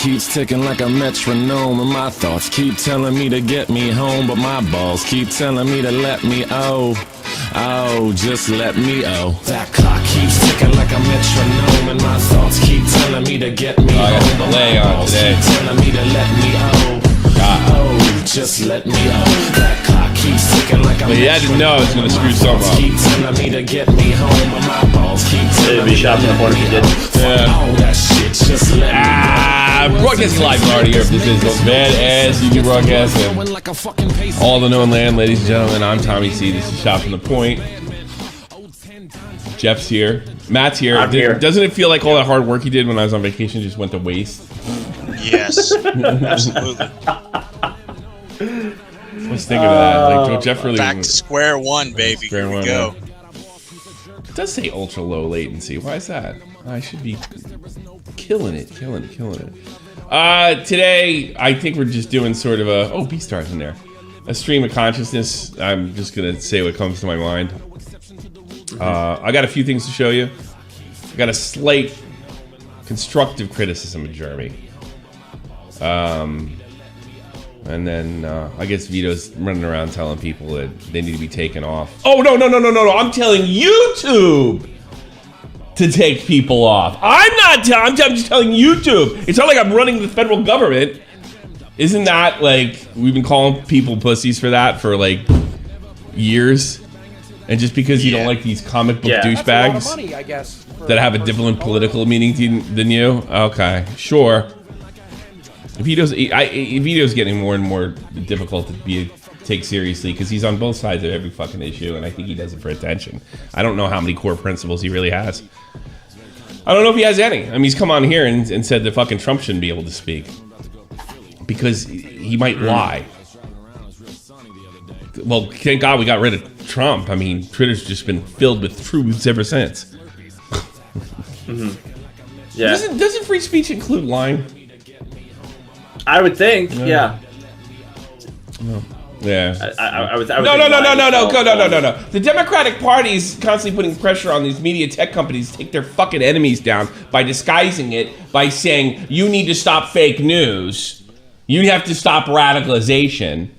keeps ticking like a metronome, and my thoughts keep telling me to get me home, but my balls keep telling me to let me just let me That clock keeps ticking like a metronome, and my thoughts keep telling me to get me home, I got a delay on today. keep telling me to let me just let me That clock keeps ticking like a metronome. Yeah, I didn't know I was gonna screw something up. Keep telling me to get me home, but my balls keep telling me to let me that shit just let me broadcast live already here. This is the badass YouTube broadcasting. All the known land, ladies and gentlemen. I'm Tommy C. This is Shop from the Point. Jeff's here. Matt's here. I'm here. Doesn't it feel like all that hard work he did when I was on vacation just went to waste? Yes, absolutely. Let's think of that. Like Jeff really back to square one, baby. Here we go. It does say ultra low latency. Why is that? I should be killing it. Today, I think we're just doing sort of a B-Star's in there, a stream of consciousness. I'm just gonna say what comes to my mind. I got a few things to show you. I got a slight constructive criticism of Jeremy. And then I guess Vito's running around telling people that they need to be taken off. Oh, no. I'm telling YouTube to take people off. I'm just telling YouTube. It's not like I'm running the federal government. Isn't that like, we've been calling people pussies for that for like years? And just because you don't like these comic book douchebags money, I guess, that have a different political meaning than you? Okay, sure. Vito's getting more and more difficult to take seriously because he's on both sides of every fucking issue, and I think he does it for attention. I don't know how many core principles he really has. I don't know if he has any. I mean, he's come on here and said that fucking Trump shouldn't be able to speak because he might lie. Well, thank God we got rid of Trump. I mean, Twitter's just been filled with truths ever since. Yeah. Doesn't free speech include lying? I would think, yeah. Yeah. I would No. The Democratic Party is constantly putting pressure on these media tech companies to take their fucking enemies down by disguising it by saying, you need to stop fake news. You have to stop radicalization.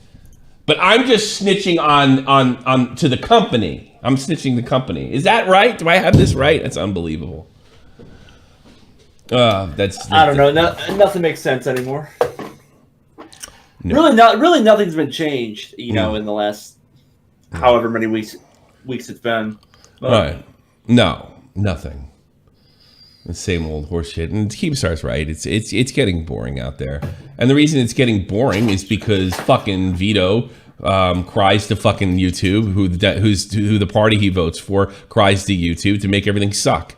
But I'm just snitching on to the company. I'm snitching the company. Is that right? Do I have this right? That's unbelievable. I don't know. Nothing makes sense anymore. No. Really, nothing's been changed. In the last however many weeks it's been. But, right? No, nothing. The same old horse shit. And Keemstar's right. It's getting boring out there. And the reason it's getting boring is because fucking Vito cries to fucking YouTube, who the party he votes for cries to YouTube to make everything suck.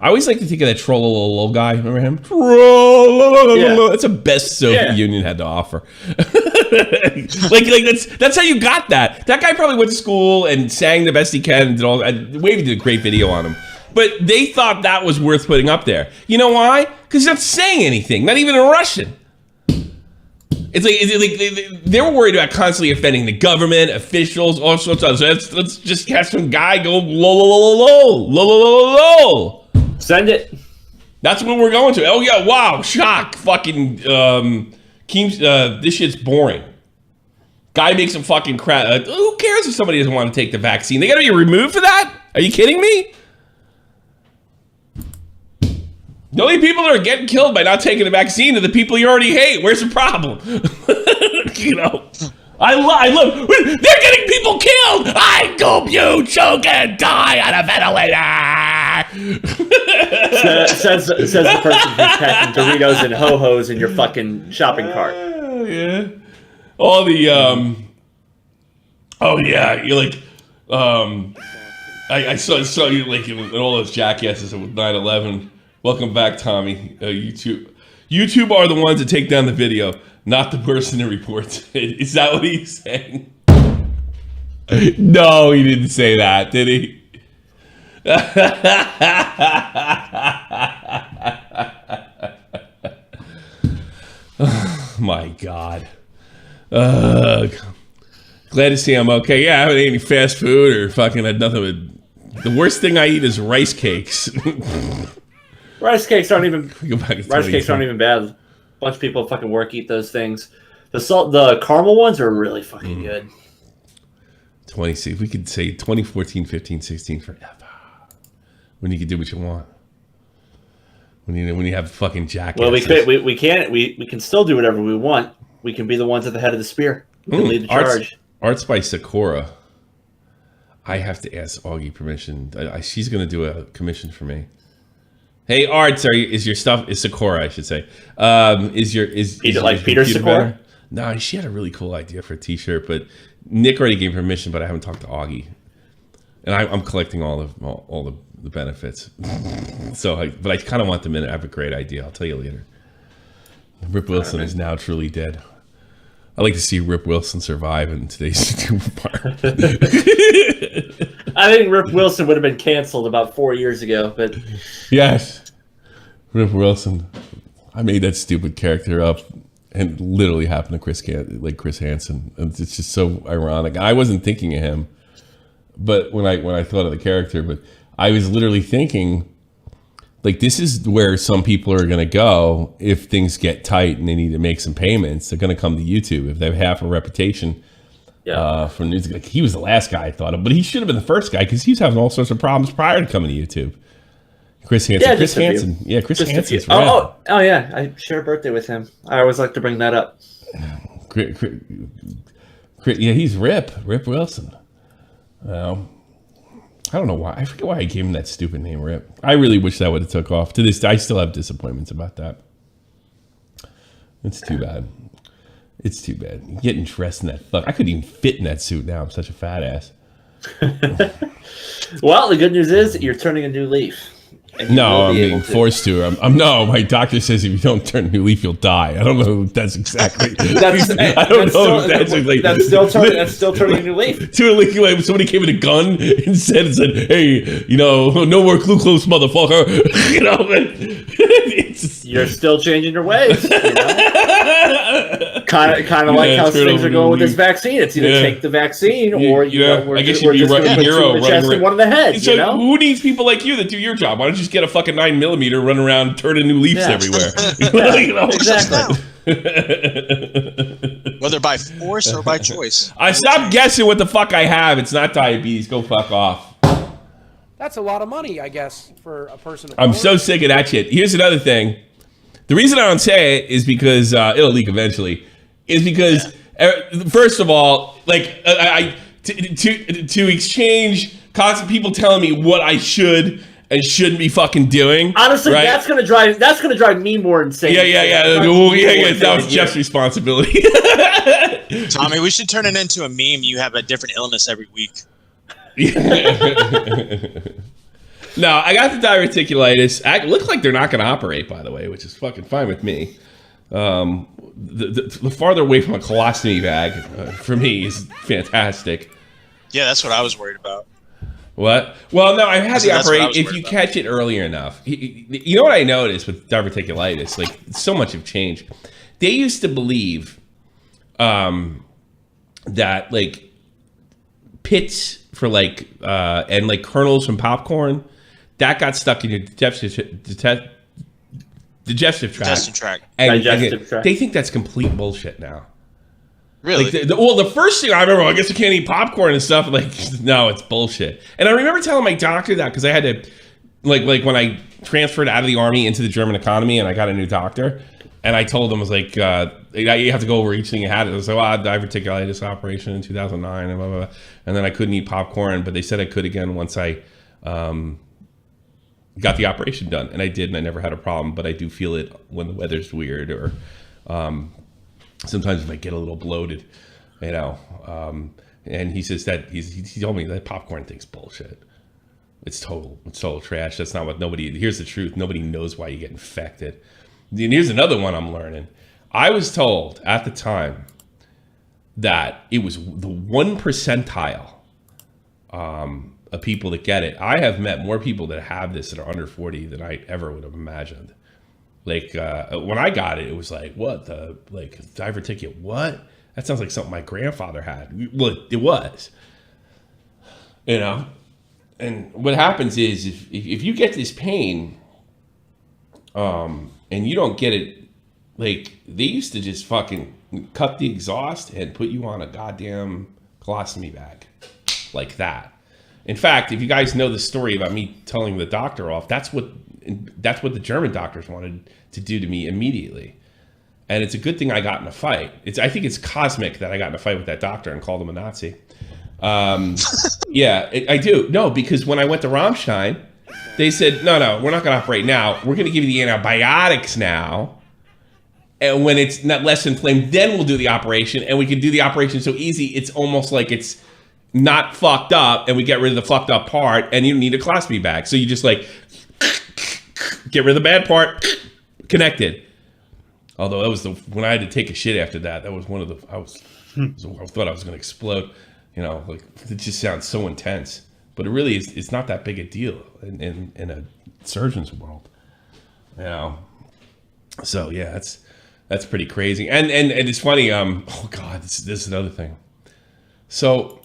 I always like to think of that Troll guy. Remember him? Yeah. That's the best Soviet Union had to offer. like that's how you got that. That guy probably went to school and sang the best he can and did all that. Wavy did a great video on him. But they thought that was worth putting up there. You know why? Because he's not saying anything, not even in Russian. It's like they were worried about constantly offending the government, officials, all sorts of stuff. So let's just have some guy go lol. Send it. That's what we're going to. Oh yeah, wow, shock, fucking this shit's boring. Guy makes some fucking crap. Who cares if somebody doesn't want to take the vaccine? They gotta be removed for that? Are you kidding me? The only people that are getting killed by not taking the vaccine are the people you already hate. Where's the problem? I love. They're getting people killed. I hope you choke and die on a ventilator. says the person who's packing Doritos and Ho-Hos in your fucking shopping cart. Yeah. All the Oh yeah, you're like I saw you like in all those jackasses with 9/11. Welcome back, Tommy. YouTube are the ones that take down the video, not the person that reports it. Is that what he's saying? No, he didn't say that, did he? Oh, my God. Glad to see I'm okay. Yeah, I haven't ate any fast food or fucking had nothing with... The worst thing I eat is rice cakes. Rice cakes aren't even Go back to rice cakes aren't even bad. A bunch of people fucking work eat those things. The caramel ones are really fucking good. 20. We could say 2014, 15, 16 forever. When you can do what you want. When you have fucking jackasses. Well, we can still do whatever we want. We can be the ones at the head of the spear. We can lead the charge. Arts by Sakura. I have to ask Augie permission. She's going to do a commission for me. Hey, Arts, is your stuff is Sakura? I should say. Is Peter Sakura? Better? No, she had a really cool idea for a T-shirt, but Nick already gave permission. But I haven't talked to Augie, and I'm collecting all the benefits. But I kind of want them in. I have a great idea. I'll tell you later. Rip Wilson is now truly dead. I like to see Rip Wilson survive in today's part. I think Rip Wilson would have been canceled about 4 years ago, but yes, Rip Wilson. I made that stupid character up, and it literally happened to Chris Hansen. And it's just so ironic. I wasn't thinking of him, but when I thought of the character, but I was literally thinking, like, this is where some people are going to go if things get tight and they need to make some payments. They're going to come to YouTube if they have half a reputation. For news. Like, he was the last guy I thought of, but he should have been the first guy because he was having all sorts of problems prior to coming to YouTube. Chris Hansen. Yeah, Chris Hansen. Yeah, Chris Hansen's oh, yeah. I share a birthday with him. I always like to bring that up. Yeah, he's Rip Wilson. I don't know why. I forget why I gave him that stupid name, Rip. I really wish that would have took off. To this day, I still have disappointments about that. It's too bad. It's too bad. Getting dressed in that fuck. I couldn't even fit in that suit now. I'm such a fat ass. Well, the good news is you're turning a new leaf. No, I'm being forced to. No, my doctor says if you don't turn a new leaf, you'll die. I don't know if that's exactly. That's still turning a new leaf. Somebody came with a gun and said, "Hey, no more glucose, motherfucker." You're still changing your ways. Kind of like how things are going with this vaccine. It's either take the vaccine or we're just going to put two in the chest and one in the head. So who needs people like you that do your job? Why don't you just get a fucking 9mm, run around, turning new leaves everywhere? Exactly. Whether by force or by choice. I stopped guessing what the fuck I have. It's not diabetes. Go fuck off. That's a lot of money, I guess, for a person. I'm so sick of that shit. Here's another thing. The reason I don't say it is because it'll leak eventually. Is because first of all, like to exchange constant people telling me what I should and shouldn't be fucking doing. Honestly, right? that's gonna drive me more insane. Yeah. That was Jeff's responsibility. Tommy, we should turn it into a meme. You have a different illness every week. No, I got the diverticulitis. It looks like they're not going to operate, by the way, which is fucking fine with me. The farther away from a colostomy bag for me is fantastic. Yeah, that's what I was worried about. What? Well, no, I had the operation. If you catch it earlier enough, you know what I noticed with diverticulitis? Like, so much have changed. They used to believe that like pits for like and like kernels from popcorn that got stuck in your digestive tract. And they think that's complete bullshit now. Really? Like the first thing I remember, I guess I can't eat popcorn and stuff. Like, no, it's bullshit. And I remember telling my doctor that because I had to, like when I transferred out of the Army into the German economy and I got a new doctor, and I told him, I was like, you have to go over each thing you had. It was like, I had diverticulitis operation in 2009 and blah, blah, blah. And then I couldn't eat popcorn, but they said I could again once I got the operation done. And I did, and I never had a problem, but I do feel it when the weather's weird or sometimes if I get a little bloated, and he says that he told me that popcorn thing's bullshit. It's total trash. That's not what here's the truth. Nobody knows why you get infected. And here's another one I'm learning. I was told at the time that it was the 1 percentile of people that get it. I have met more people that have this that are under 40 than I ever would have imagined. Like when I got it, it was like, what the diverticulitis? What? That sounds like something my grandfather had. Well, it was, And what happens is if you get this pain, and you don't get it. Like, they used to just fucking cut the exhaust and put you on a goddamn colostomy bag. Like that. In fact, if you guys know the story about me telling the doctor off, that's what the German doctors wanted to do to me immediately. And it's a good thing I got in a fight. I think it's cosmic that I got in a fight with that doctor and called him a Nazi. Yeah, I do. No, because when I went to Rammstein, they said, no, we're not going to operate now. We're going to give you the antibiotics now. And when it's not less inflamed, then we'll do the operation. And we can do the operation so easy, it's almost like it's not fucked up, and we get rid of the fucked up part, and you don't need a colostomy bag. So you just like get rid of the bad part, connected. Although that was when I had to take a shit after that. That was one of the I thought I was going to explode. You know, like it just sounds so intense, but it really is. It's not that big a deal in a surgeon's world. You know, so yeah, that's pretty crazy. And it's funny. Oh God, this is another thing. So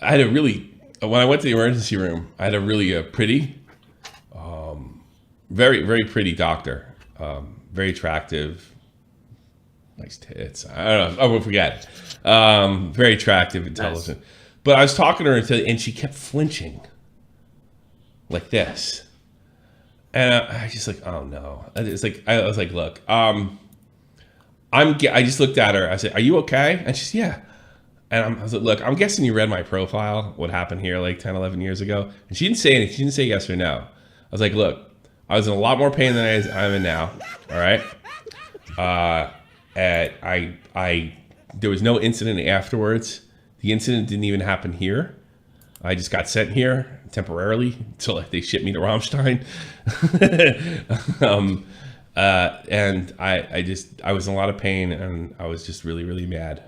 I had when I went to the emergency room, I had a really pretty, very, very pretty doctor, very attractive, nice tits. I don't know. I will forget. Very attractive, intelligent. Nice. But I was talking to her and she kept flinching like this. And I just like, oh no. It's like, I was like, look, I just looked at her. I said, are you okay? And she's, yeah. And I was like, look, I'm guessing you read my profile, what happened here like 10, 11 years ago. And she didn't say anything. She didn't say yes or no. I was like, look, I was in a lot more pain than I'm in now. All right. And there was no incident afterwards. The incident didn't even happen here. I just got sent here temporarily until they shipped me to Rammstein. And I was in a lot of pain, and I was just really, really mad.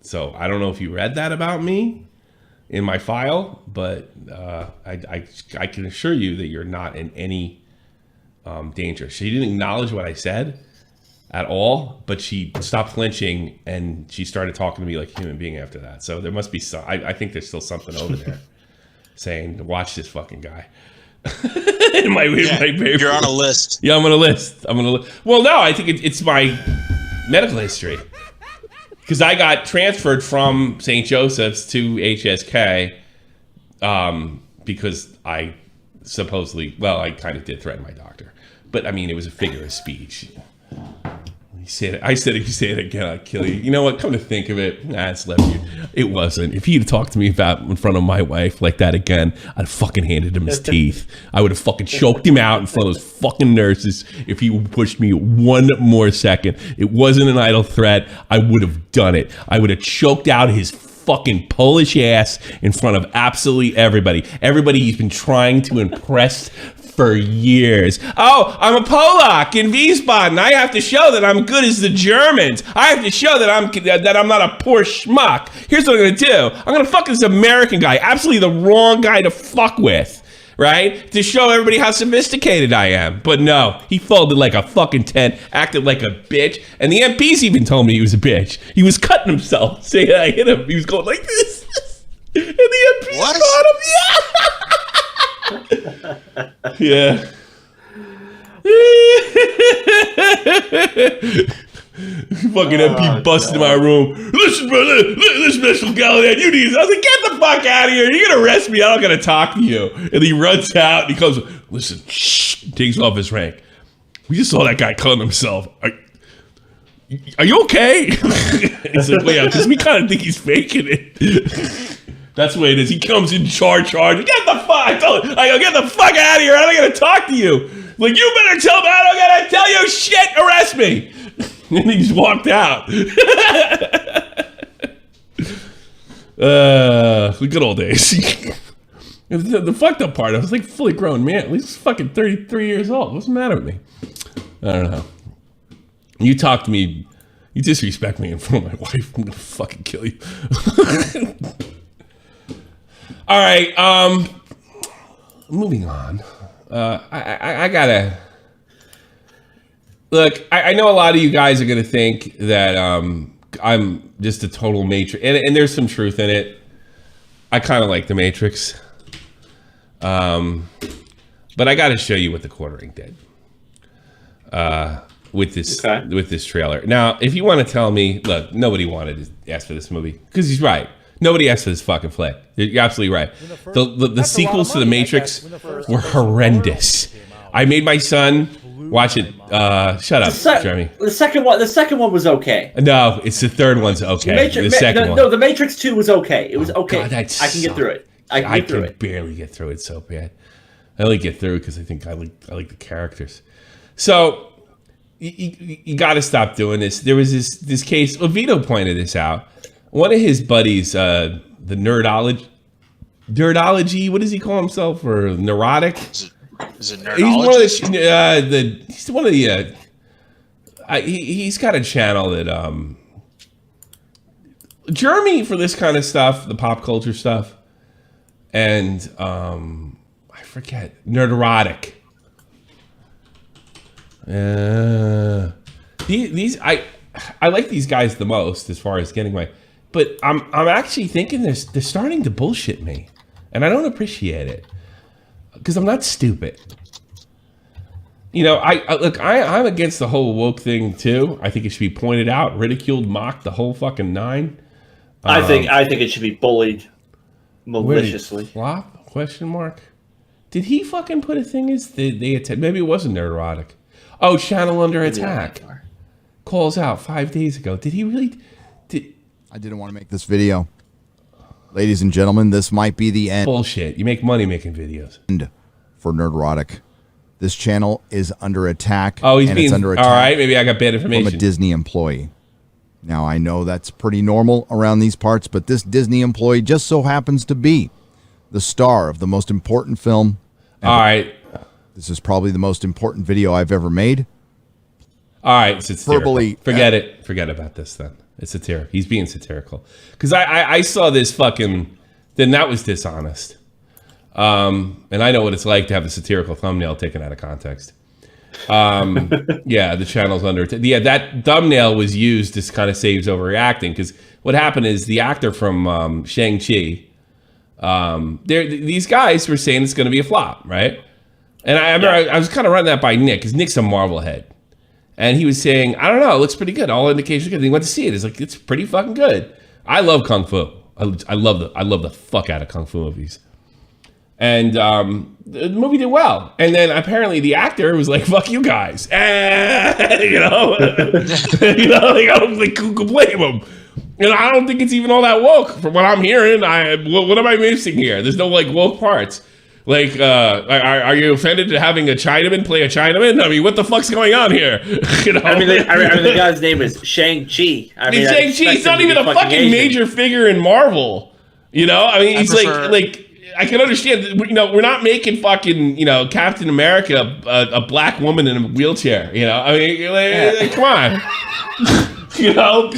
So I don't know if you read that about me in my file, but I can assure you that you're not in any danger. She didn't acknowledge what I said at all, but she stopped flinching and she started talking to me like a human being after that. So there must be some, I think there's still something over there saying, watch this fucking guy. You're on a list. Yeah, I'm on a list. Well, no, I think it's my medical history. Because I got transferred from St. Joseph's to HSK because I supposedly, I kind of did threaten my doctor. But, I mean, it was a figure of speech. I said, if you say it again, I'll kill you. You know what? Come to think of it, it's left you. It wasn't. If he'd talked to me about in front of my wife like that again, I'd fucking handed him his teeth. I would have fucking choked him out in front of those fucking nurses if he pushed me one more second. It wasn't an idle threat. I would have done it. I would have choked out his fucking Polish ass in front of absolutely everybody. Everybody he's been trying to impress for years. Oh, I'm a Polak in Wiesbaden. I have to show that I'm good as the Germans. I have to show that I'm not a poor schmuck. Here's what I'm gonna do. I'm gonna fuck this American guy. Absolutely the wrong guy to fuck with, right? To show everybody how sophisticated I am. But no, he folded like a fucking tent, acted like a bitch, and the MPs even told me he was a bitch. He was cutting himself, saying I hit him. He was going like this. And the MPs caught him. Yeah. Yeah. Fucking MP busted in my room. Listen, brother, listen, Mr. Gallagher, you need this. I was like, get the fuck out of here. You're going to arrest me. I'm not going to talk to you. And he runs out and he comes, listen, shh, takes off his rank. We just saw that guy cutting himself. Are you okay? He's like, well, yeah, because we kind of think he's faking it. That's the way it is. He comes in charge. Get the fuck! I go, get the fuck out of here! I'm not gonna talk to you. Like, you better tell me. I don't gotta tell you shit. Arrest me. And he just walked out. The good old days. The fucked up part, I was like fully grown man. At least fucking 33 years old. What's the matter with me? I don't know. You talk to me. You disrespect me in front of my wife. I'm gonna fucking kill you. All right, moving on. I gotta look. I know a lot of you guys are gonna think that I'm just a total Matrix, and there's some truth in it. I kind of like the Matrix. But I got to show you what the quartering did with this trailer. Now, if you want to tell me, look, nobody wanted to ask for this movie because he's right. Nobody asked for this fucking flick. You're absolutely right. The sequels to The Matrix were horrendous. I made my son watch it. Shut up, Jeremy. The second one was okay. No, it's the third one's okay. The second one. No, The Matrix 2 was okay. It was okay. God, I can get through it. I can barely get through it so bad. I only get through because I think I like the characters. So you got to stop doing this. There was this case. Vito pointed this out. One of his buddies, the Nerdology. What does he call himself? Or Neurotic? Is it Nerdology? He's one of the. He's got a channel that Jeremy for this kind of stuff, the pop culture stuff, and I forget Nerdrotic. These I like these guys the most as far as getting my. But I'm actually thinking they're starting to bullshit me, and I don't appreciate it because I'm not stupid. You know, I'm against the whole woke thing too. I think it should be pointed out, ridiculed, mocked, the whole fucking nine. I think it should be bullied maliciously. Flop? Question mark. Did he fucking put a thing as they attack? Maybe it wasn't Nerdrotic. Oh, channel under attack. Calls out 5 days ago. Did he really? I didn't want to make this video. Ladies and gentlemen, this might be the end. Bullshit. You make money making videos. For Nerdrotic. This channel is under attack. Oh, it's under attack. All right, maybe I got bad information. From a Disney employee. Now, I know that's pretty normal around these parts, but this Disney employee just so happens to be the star of the most important film ever. All right. This is probably the most important video I've ever made. All right, it's satirical. Verbally. Forget it. Forget about this then. It's satirical. He's being satirical. Because I saw this fucking... Then that was dishonest. And I know what it's like to have a satirical thumbnail taken out of context. Yeah, the channel's under... Yeah, that thumbnail was used to kind of saves overreacting. Because what happened is the actor from Shang-Chi... these guys were saying it's going to be a flop, right? And I remember I was kind of running that by Nick, because Nick's a Marvel head. And he was saying, I don't know, it looks pretty good. All indications are good. And he went to see it. It's like, it's pretty fucking good. I love Kung Fu. I love the fuck out of Kung Fu movies. And the movie did well. And then apparently the actor was like, fuck you guys. You know? Like, I don't think who could blame him. And I don't think it's even all that woke. From what I'm hearing, what am I missing here? There's no like woke parts. Like, are you offended to having a Chinaman play a Chinaman? I mean, what the fuck's going on here? You know? I mean, the guy's name is Shang-Chi. Shang-Chi, he's not even a fucking major figure in Marvel. You know? I mean, he's like, I can understand, you know, we're not making fucking, you know, Captain America a black woman in a wheelchair. You know? I mean, like, come on. You know?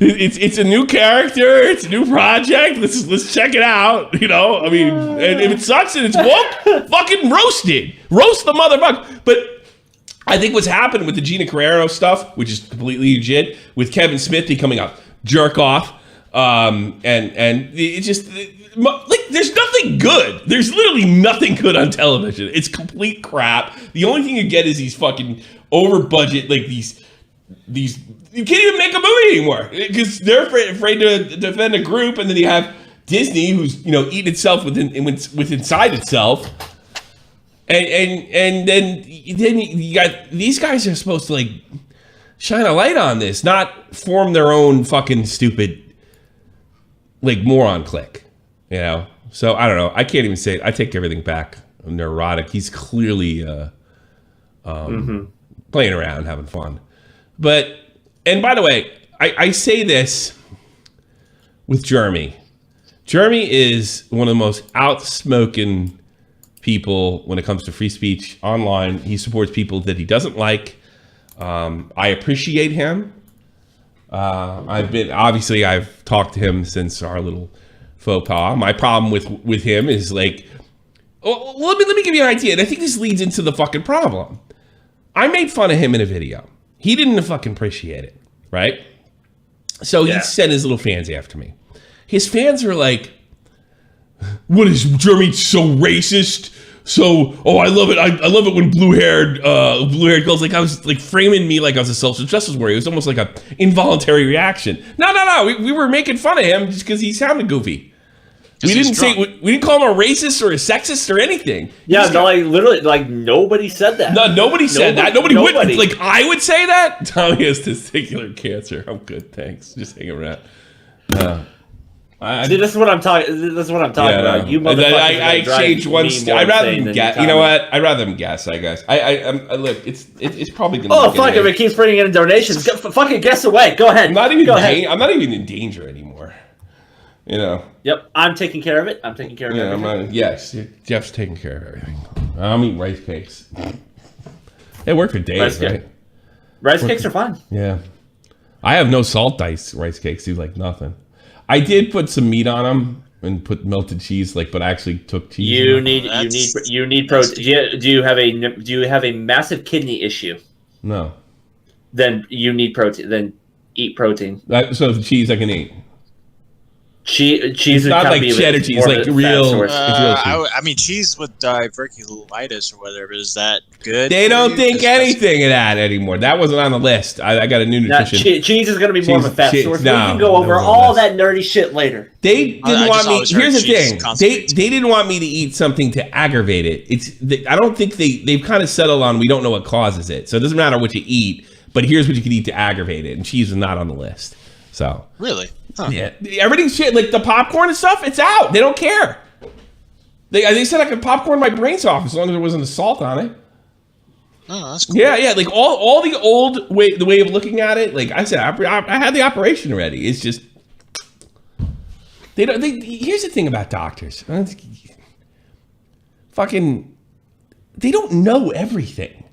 It's a new character. It's a new project. Let's check it out. You know, I mean, and if it sucks and it's woke, fucking roast it. Roast the motherfucker. But I think what's happened with the Gina Carrero stuff, which is completely legit, with Kevin Smith becoming a jerk off, and it just like there's nothing good. There's literally nothing good on television. It's complete crap. The only thing you get is these fucking over budget, like these. You can't even make a movie anymore because they're afraid to defend a group, and then you have Disney, who's, you know, eating itself with inside itself, and then you got these guys are supposed to like shine a light on this, not form their own fucking stupid like moron clique, you know. So I don't know. I can't even say it. I take everything back. I'm Nerdrotic. He's clearly playing around, having fun. But, and by the way, I say this with Jeremy. Jeremy is one of the most outspoken people when it comes to free speech online. He supports people that he doesn't like. I appreciate him. I've talked to him since our little faux pas. My problem with him is like, let me give you an idea. And I think this leads into the fucking problem. I made fun of him in a video. He didn't fucking appreciate it, right? So he sent his little fans after me. His fans were like, What is Jeremy so racist? So, I love it. I love it when blue-haired girls, like I was like framing me like I was a social justice warrior. It was almost like a involuntary reaction. No. We were making fun of him just because he sounded goofy. We didn't call him a racist or a sexist or anything. Yeah, literally, like nobody said that. No, nobody said that. Nobody would. Like I would say that. Tommy has testicular cancer. I'm good, thanks. Just hang around. See, this is what I'm talking. This is what I'm talking about. You motherfuckers. I changed one. I'd rather them guess. You know what? I'd rather them guess. I guess. I look. It's probably gonna. Oh fuck! If it keeps bringing in donations, fucking guess away. Go ahead. I'm not even in danger anymore. You know. Yep, I'm taking care of it. I'm taking care of everything. Yes, Jeff's taking care of everything. I'm eating rice cakes. They work for days, right? Rice cakes are fun. Yeah. I have no salt rice cakes. Do like nothing. I did put some meat on them and put melted cheese, but I actually took cheese. You need protein. Do you have a massive kidney issue? No. Then you need protein. Then eat protein. So the cheese I can eat. Cheese is not like cheddar cheese, like real. I mean, cheese with diverticulitis or whatever. Is that good? They don't think anything of that anymore. That wasn't on the list. I got a new nutrition. Cheese is going to be more of a fat source. We can go over all that nerdy shit later. They didn't want me. Here's the thing. They didn't want me to eat something to aggravate it. I don't think they've kind of settled on we don't know what causes it. So it doesn't matter what you eat, but here's what you can eat to aggravate it. And cheese is not on the list. So really. Huh. Yeah, everything's shit. Like the popcorn and stuff, it's out. They don't care. They said I could popcorn my brains off as long as there wasn't salt on it. Oh, that's cool. Yeah. Like all the old way, the way of looking at it. Like I said, I had the operation already. It's just they don't. Here's the thing about doctors. Fucking, they don't know everything.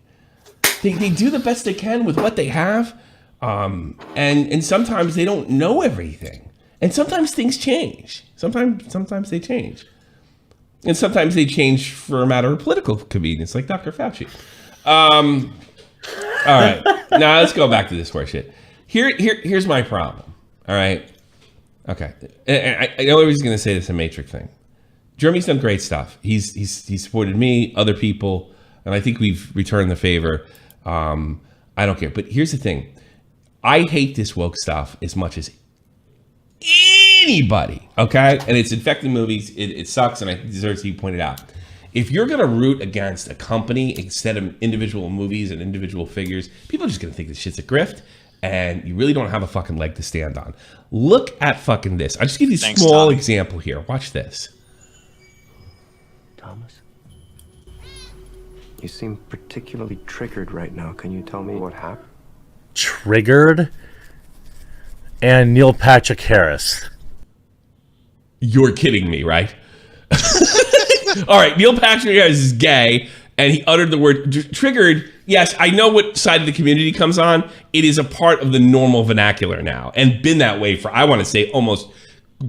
They do the best they can with what they have. And sometimes they don't know everything, and sometimes things change. Sometimes they change, and sometimes they change for a matter of political convenience, like Dr. Fauci. All right, now let's go back to this horseshit. Here's my problem. All right, okay. And I know everybody's going to say this a Matrix thing. Jeremy's done great stuff. He's supported me, other people, and I think we've returned the favor. I don't care, but here's the thing. I hate this woke stuff as much as anybody, okay? And it's infecting movies. It sucks, and it deserves to be pointed out. If you're going to root against a company instead of individual movies and individual figures, people are just going to think this shit's a grift, and you really don't have a fucking leg to stand on. Look at fucking this. I'll just give you a small example here. Watch this. Thomas, you seem particularly triggered right now. Can you tell me what happened? Triggered and Neil Patrick Harris. You're kidding me, right? All right, Neil Patrick Harris is gay, and he uttered the word triggered. Yes, I know what side of the community comes on. It is a part of the normal vernacular now, and been that way for, I want to say, almost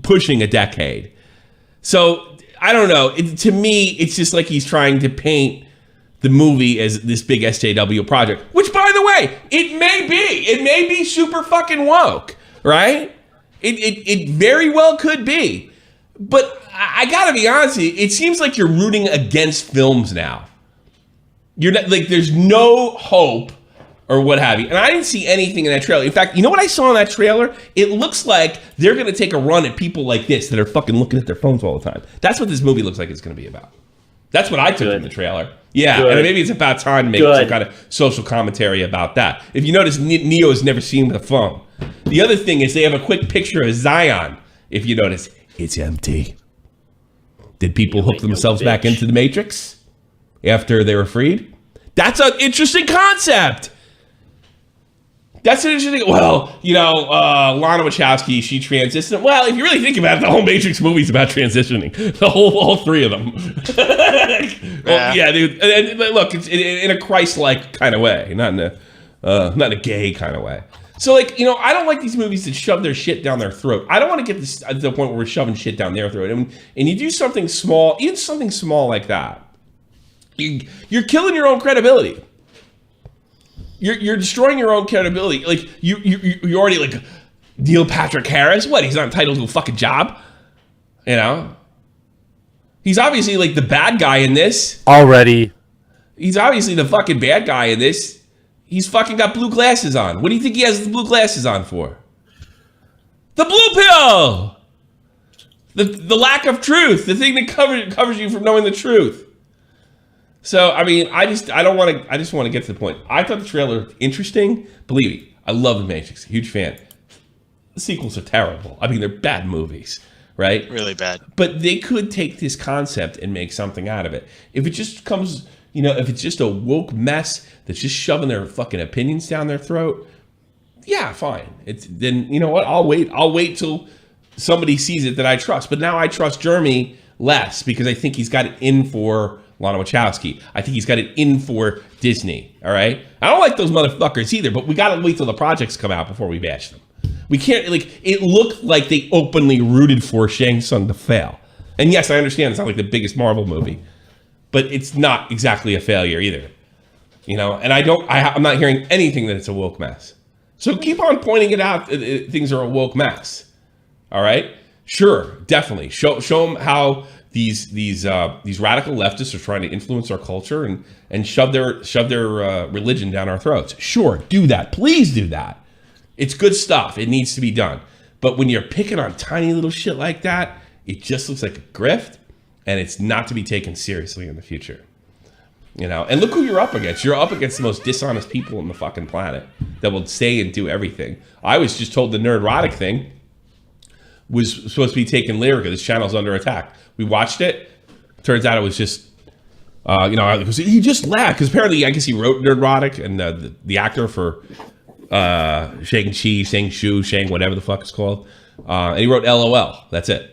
pushing a decade. So, I don't know. To me, it's just like he's trying to paint the movie as this big SJW project, which, by the way, it may be super fucking woke, right? It very well could be, but I gotta be honest with you, it seems like you're rooting against films now. You're not, like, there's no hope or what have you, and I didn't see anything in that trailer. In fact, you know what I saw in that trailer? It looks like they're gonna take a run at people like this that are fucking looking at their phones all the time. That's what this movie looks like it's gonna be about. That's what I took from the trailer. Yeah, and maybe it's about time to make some kind of social commentary about that. If you notice, Neo is never seen with a phone. The other thing is they have a quick picture of Zion. If you notice, it's empty. Did people hook themselves back into the Matrix after they were freed? That's an interesting concept. That's an interesting. Well, you know, Lana Wachowski, she transitioned. Well, if you really think about it, the whole Matrix movie is about transitioning. The all three of them. Well, yeah, dude. And look, it's in a Christ-like kind of way, not in a gay kind of way. So, like, you know, I don't like these movies that shove their shit down their throat. I don't want to get this to the point where we're shoving shit down their throat. And you do something small, even something small like that, you're killing your own credibility. You're destroying your own credibility. Like you already, like, Neil Patrick Harris. What? He's not entitled to a fucking job, you know? He's obviously like the bad guy in this. Already. He's obviously the fucking bad guy in this. He's fucking got blue glasses on. What do you think he has the blue glasses on for? The blue pill. The lack of truth. The thing that covers you from knowing the truth. So, I mean, I just want to get to the point. I thought the trailer interesting. Believe me, I love The Matrix. Huge fan. The sequels are terrible. I mean, they're bad movies, right? Really bad. But they could take this concept and make something out of it. If it just comes, if it's just a woke mess that's just shoving their fucking opinions down their throat, yeah, fine. Then you know what? I'll wait till somebody sees it that I trust. But now I trust Jeremy less because I think he's got it in for Lana Wachowski. I think he's got it in for Disney. All right. I don't like those motherfuckers either, but we got to wait till the projects come out before we bash them. We can't, it looked like they openly rooted for Shang Tsung to fail. And yes, I understand it's not like the biggest Marvel movie, but it's not exactly a failure either. And I'm not hearing anything that it's a woke mess. So keep on pointing it out. Things are a woke mess. All right. Sure. Definitely. Show them how these radical leftists are trying to influence our culture and shove their religion down our throats. Sure. Do that. Please do that. It's good stuff. It needs to be done. But when you're picking on tiny little shit like that, it just looks like a grift, and it's not to be taken seriously in the future. And look who you're up against. You're up against the most dishonest people on the fucking planet that will say and do everything. I was just told the Nerdrotic thing was supposed to be taken lyrical. This channel's under attack. We watched it. Turns out it was just, he just laughed. Because apparently, I guess he wrote Nerdrotic, and the actor for Shang, whatever the fuck it's called. And he wrote LOL. That's it.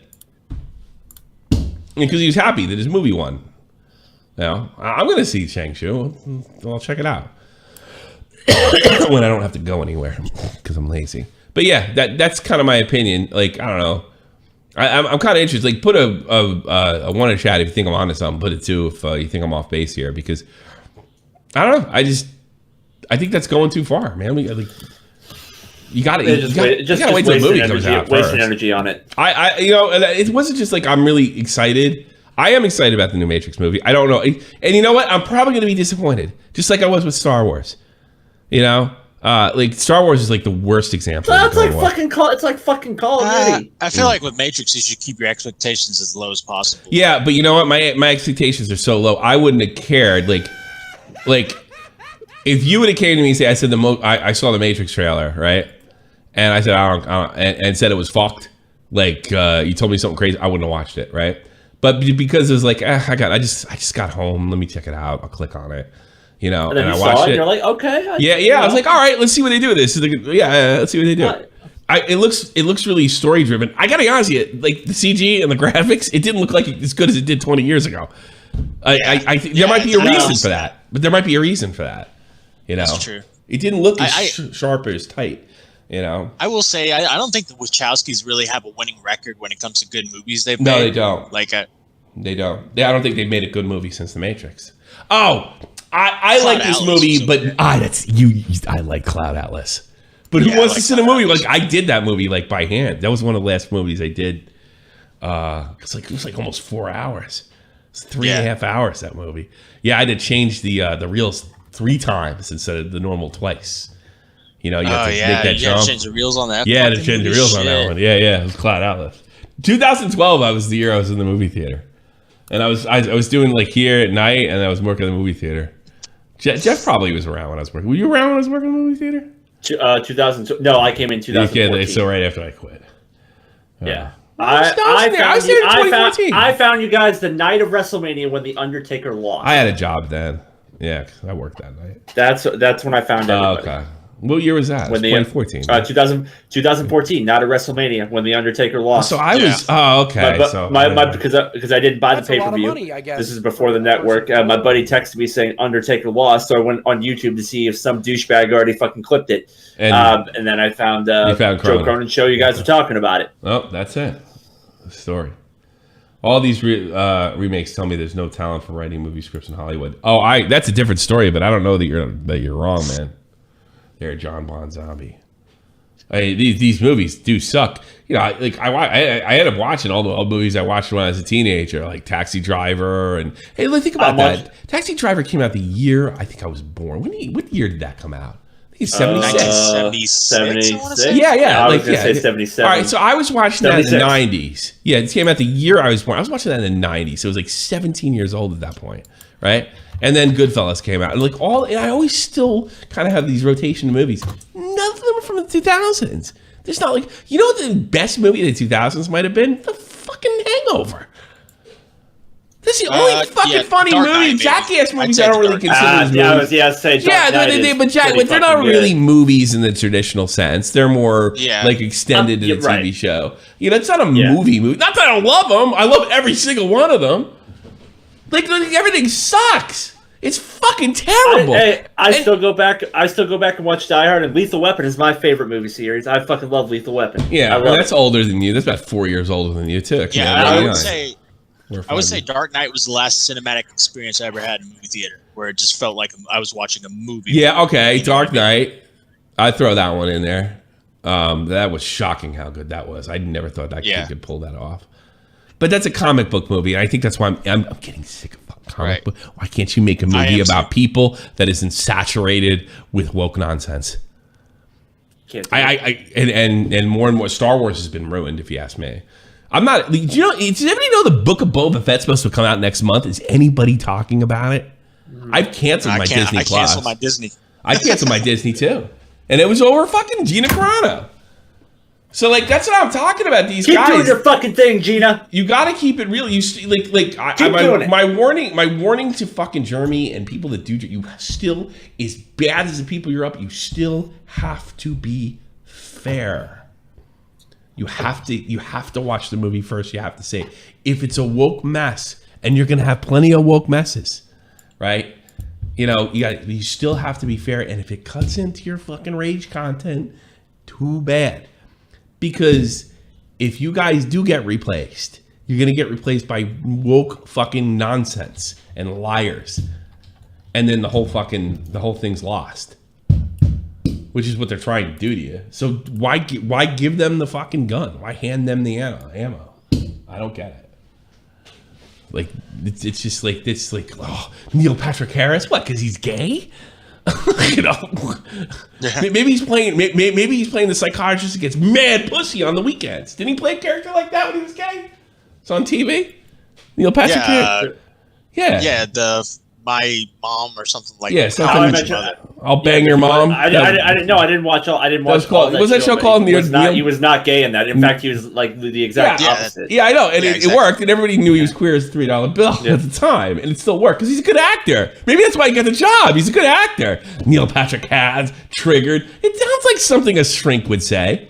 Because he was happy that his movie won. I'm going to see Shang-Chi. I'll check it out. When I don't have to go anywhere. Because I'm lazy. But yeah, that's kind of my opinion. Like, I don't know. I'm kind of interested. Like, put a one in chat if you think I'm onto something. Put it two if you think I'm off base here. Because, I don't know. I think that's going too far, man. You gotta wait till the movie comes out. Wasting energy on it. It wasn't just like I'm really excited. I am excited about the new Matrix movie. I don't know, and you know what? I'm probably going to be disappointed, just like I was with Star Wars. Like Star Wars is like the worst example. It's like fucking Call of Duty. I feel like with Matrix, you should keep your expectations as low as possible. Yeah, but you know what? My expectations are so low. I wouldn't have cared. Like if you would have came to me and said, I saw the Matrix trailer, right? And I said, I don't and said it was fucked. Like you told me something crazy, I wouldn't have watched it, right? But because it was like, I just got home. Let me check it out. I'll click on it. And then I watched it. And you're like, okay. I was like, all right, let's see what they do with this. Let's see what they do. It looks really story driven. I gotta be honest with you, like the CG and the graphics, it didn't look like as good as it did 20 years ago. I think there might be a reason for that. But there might be a reason for that. That's true. It didn't look as sharp or as tight. I will say I don't think the Wachowskis really have a winning record when it comes to good movies they've made. No, they don't. They don't. I don't think they've made a good movie since The Matrix. Oh, I like this movie, but that's you. I like Cloud Atlas. But who wants to see the movie? Like I did that movie by hand. That was one of the last movies I did. It was almost 4 hours. It's 3.5 hours, that movie. Yeah, I had to change the reels 3 times instead of the normal twice. You have to make that jump. Change the reels on that. Yeah, to change the reels on that one. Yeah, it was Cloud Atlas. 2012, I was the year I was in the movie theater, and I was doing here at night, and I was working in the movie theater. Jeff probably was around when I was working. Were you around when I was working in the movie theater? 2002. No, I came in 2014. So right after I quit. Yeah. I found you guys the night of WrestleMania when The Undertaker lost. I had a job then. Yeah, 'cause I worked that night. That's when I found out. Okay. What year was that? When 2014. 2014, not a WrestleMania when The Undertaker lost. So I was. Oh, okay. Because I didn't buy the pay-per-view. This is before the network. My buddy texted me saying Undertaker lost, so I went on YouTube to see if some douchebag already fucking clipped it. And then I found Joe Cronen's show. You guys were talking about it. Oh, that's it. The story. All these remakes tell me there's no talent for writing movie scripts in Hollywood. Oh, that's a different story, but I don't know that you're wrong, man. There, John Bon Zombie. These movies do suck. You know, I ended up watching all the movies I watched when I was a teenager, like Taxi Driver, and hey, think about that. Taxi Driver came out the year I think I was born. What year did that come out? I think it's 76. Yeah. I was gonna say 77. All right, so I was watching 76. That in the 90s. Yeah, it came out the year I was born. I was watching that in the 90s. So it was like 17 years old at that point, right? And then Goodfellas came out, and I always still kind of have these rotation of movies. None of them are from the 2000s. There's not what the best movie of the 2000s might have been? The fucking Hangover. This is the only fucking funny movie. Jackass movies I don't really consider as movies. But they're not really movies in the traditional sense. They're more like extended in a TV show. You know, it's not a movie. Not that I don't love them. I love every single one of them. Like everything sucks. It's fucking terrible. I still go back and watch Die Hard, and Lethal Weapon is my favorite movie series. I fucking love Lethal Weapon. Yeah, that's older than you. That's about 4 years older than you too. Yeah, I would say Dark Knight was the last cinematic experience I ever had in a movie theater, where it just felt like I was watching a movie. Yeah, okay, Dark Knight. I'd throw that one in there. That was shocking how good that was. I never thought that kid could pull that off. But that's a comic book movie, and I think that's why I'm getting sick of comic book. Why can't you make a movie about people that isn't saturated with woke nonsense? And more and more Star Wars has been ruined, if you ask me. I'm not. Does anybody know the Book of Boba Fett's supposed to come out next month? Is anybody talking about it? I've canceled my Disney Plus. I canceled my Disney. I canceled my Disney too, and it was over fucking Gina Carano. So that's what I'm talking about. These guys keep doing your fucking thing, Gina. You got to keep it real. You my warning to fucking Jeremy and people that do. You still, as bad as the people you're up, you still have to be fair. You have to watch the movie first. You have to say if it's a woke mess, and you're gonna have plenty of woke messes, right? You still have to be fair. And if it cuts into your fucking rage content, too bad. Because if you guys do get replaced, you're going to get replaced by woke fucking nonsense and liars. And then the whole thing's lost. Which is what they're trying to do to you. So why give them the fucking gun? Why hand them the ammo? I don't get it. It's just Neil Patrick Harris? What, because he's gay? Maybe he's playing the psychiatrist that gets mad pussy on the weekends. Didn't he play a character like that when he was gay? It's on TV. Neil Patrick Harris. My mom or something like that. I'll bang your mom. I didn't watch all. Was that show called He was not gay in that. In fact, he was like the exact opposite. Yeah, I know, and it worked, and everybody knew he was queer as a $3 bill at the time, and it still worked because he's a good actor. Maybe that's why he got the job. He's a good actor. Neil Patrick has triggered. It sounds like something a shrink would say.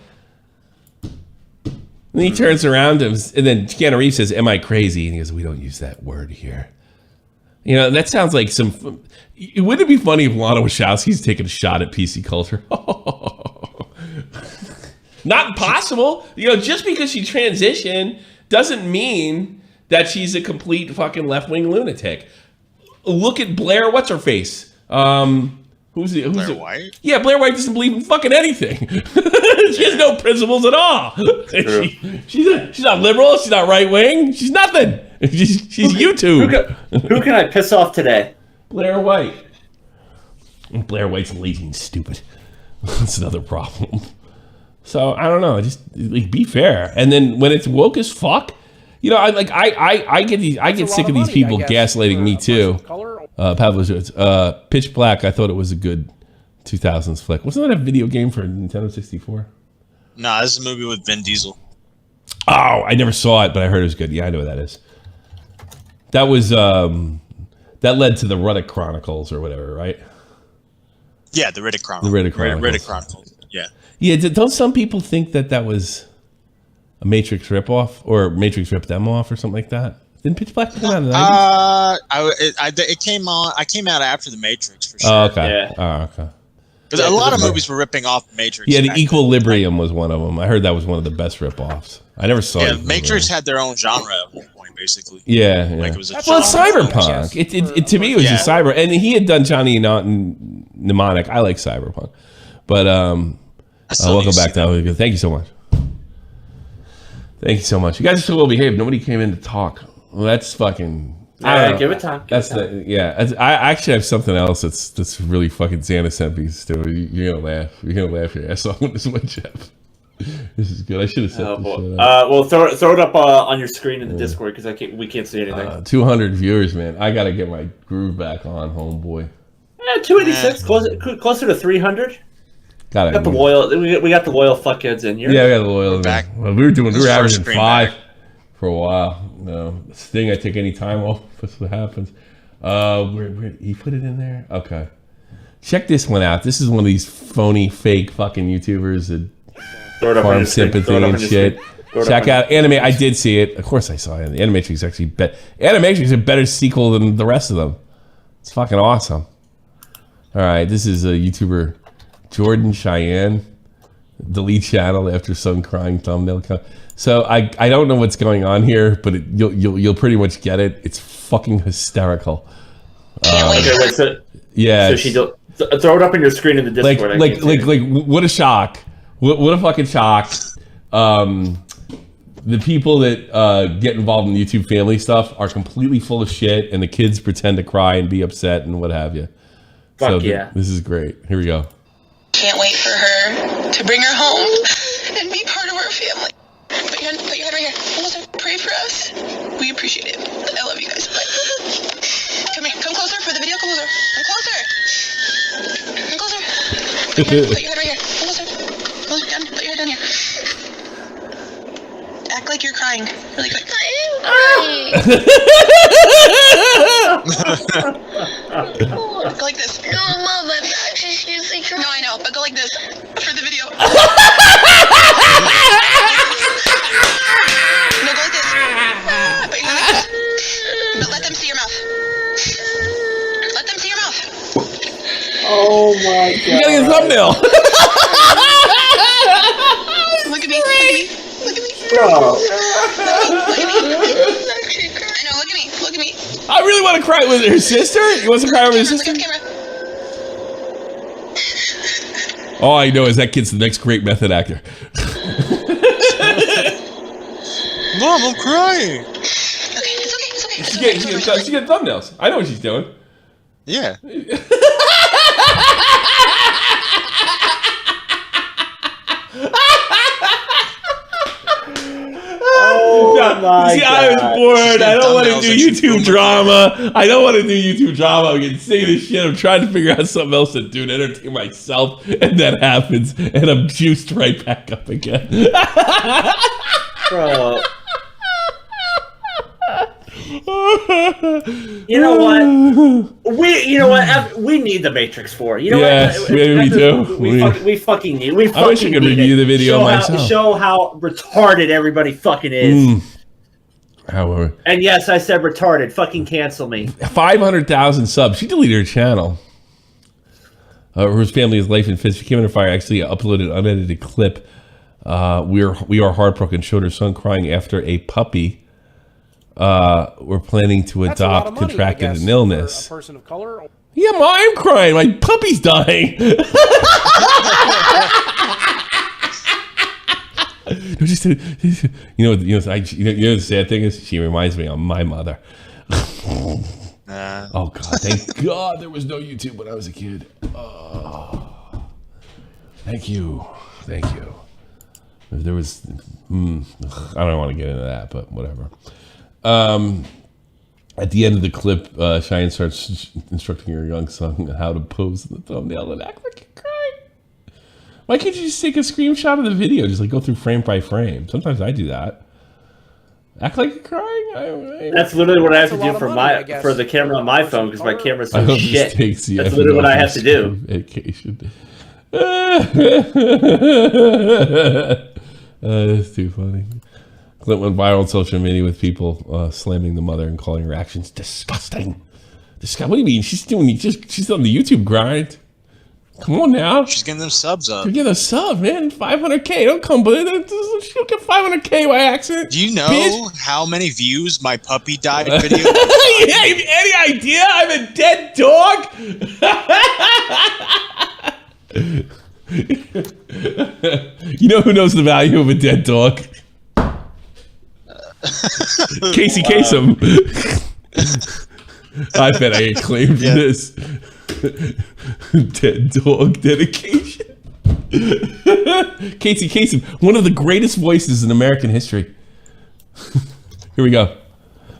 And he turns around and then Keanu Reeves says, "Am I crazy?" And he goes, "We don't use that word here." That sounds like some. Wouldn't it be funny if Lana Wachowski's taking a shot at PC culture? Not possible. Just because she transitioned doesn't mean that she's a complete fucking left-wing lunatic. Look at Blair. What's her face? Blair White? Yeah, Blair White doesn't believe in fucking anything. She has no principles at all. She's not liberal. She's not right-wing. She's nothing. She's YouTube. Who can I piss off today? Blair White. Blair White's lazy and stupid. That's another problem. So I don't know. Just be fair. And then when it's woke as fuck, I get sick of these people gaslighting me too. Pitch Black. I thought it was a good 2000s flick. Wasn't that a video game for Nintendo 64? No, this is a movie with Vin Diesel. Oh, I never saw it, but I heard it was good. Yeah, I know what that is. That was that led to the Riddick Chronicles or whatever, right? Yeah, the Riddick Chronicles. Riddick Chronicles. Yeah. Yeah. Don't some people think that was a Matrix ripoff or Matrix ripped them off or something like that? Didn't Pitch Black come out in the 90s? It came on. I came out after the Matrix for sure. Oh, okay. Yeah. Oh, okay. Because a lot of movies were ripping off Matrix. Yeah, the Equilibrium was one of them. I heard that was one of the best ripoffs. I never saw it. Yeah, Matrix had their own genre at one point, basically. Yeah. Like it was cyberpunk. It to me it was just cyber, and he had done Johnny Mnemonic. I like cyberpunk, but Welcome back, though. Thank you so much. Thank you so much. You guys are so well behaved. Nobody came in to talk. Well, that's fucking. Give it time. I actually have something else that's really fucking Xana sent me. Still, you're gonna laugh. You're gonna laugh your ass off when this one, Jeff. This is good. I should have said this shit up. Well, throw it up on your screen in the Discord because we can't see anything. 200 viewers, man. I gotta get my groove back on, homeboy. 286, closer to 300. We got the loyal. We got the loyal fuckheads in here. Yeah, we got the loyal. Back. Well, we were averaging 5 for a while. No, Sting, I take any time off. That's what happens. Where he put it in there? Okay. Check this one out. This is one of these phony, fake fucking YouTubers that farm sympathy and shit. Check out Anime. I did see it. Of course I saw it. The Animatrix is actually Animatrix is a better sequel than the rest of them. It's fucking awesome. All right, this is a YouTuber, Jordan Cheyenne. Delete channel after some crying thumbnail. So I don't know what's going on here, but you'll pretty much get it. It's fucking hysterical. Okay, wait, so she throw it up on your screen in the Discord. Like what a shock! What a fucking shock! The people that get involved in YouTube family stuff are completely full of shit, and the kids pretend to cry and be upset and what have you. Fuck yeah! This is great. Here we go. Can't wait for her to bring her home and be part of our family. Put your head right here. Pray for us. We appreciate it. I love you guys. Bye. Come here. Come closer for the video. Come closer. Come closer. Come closer. Put your head right here. Come closer. Closer down. Put your head down here. Act like you're crying. Really quick. I am crying. Go like this. No, Mom, I'm actually seriously crying. No, I know, but go like this for the video. No, go like this. But you're like this. But let them see your mouth. Let them see your mouth. Oh my god. You gotta get a thumbnail. Look at me. Look at me. Look at me. Bro. Look at me. I know, look at me. Look at me. I really want to cry with her sister. You want to cry with her sister? All I know is that kid's the next great method actor. Mom, I'm crying. Okay, it's okay. It's okay. She's getting thumbnails. I know what she's doing. Yeah. See, I was bored. I don't want to do YouTube drama. I don't want to do YouTube drama. I'm getting sick of this shit. I'm trying to figure out something else to do to entertain myself, and that happens, and I'm juiced right back up again. Bro. You know what? We need the Matrix 4. You know what? We do. We fucking need. I wish I could review the video myself. Show how retarded everybody fucking is. However, and yes, I said retarded. Fucking cancel me. 500,000 subs. She deleted her channel. Her family's life and physics came under fire. Actually, uploaded an unedited clip. We are heartbroken. Showed her son crying after a puppy. We're planning to adopt, contracted an illness. A person of color. Yeah, I'm crying. My puppy's dying. You know the sad thing is, she reminds me of my mother. Oh God! Thank God there was no YouTube when I was a kid. Oh, thank you. If there was, I don't want to get into that, but whatever. At the end of the clip, Cheyenne starts instructing her young son how to pose in the thumbnail and act like you're crying. Why can't you just take a screenshot of the video? Just like go through frame by frame. Sometimes I do that. Act like you're crying. That's literally what I have to do for the camera on my phone because my camera's so shit. That's literally what I have to do. Vacation. That's too funny. Clip went viral on social media with people slamming the mother and calling her actions disgusting. What do you mean? She's on the YouTube grind. Come on now. She's getting them subs up. You're getting a sub, man. 500K. Don't come, but she'll get 500K by accident. Do you know how many views my puppy died video? Yeah, any idea? I'm a dead dog. You know who knows the value of a dead dog? Casey Kasem. I bet I get claimed for this. Dead dog dedication. Casey Kasem, one of the greatest voices in American history. Here we go.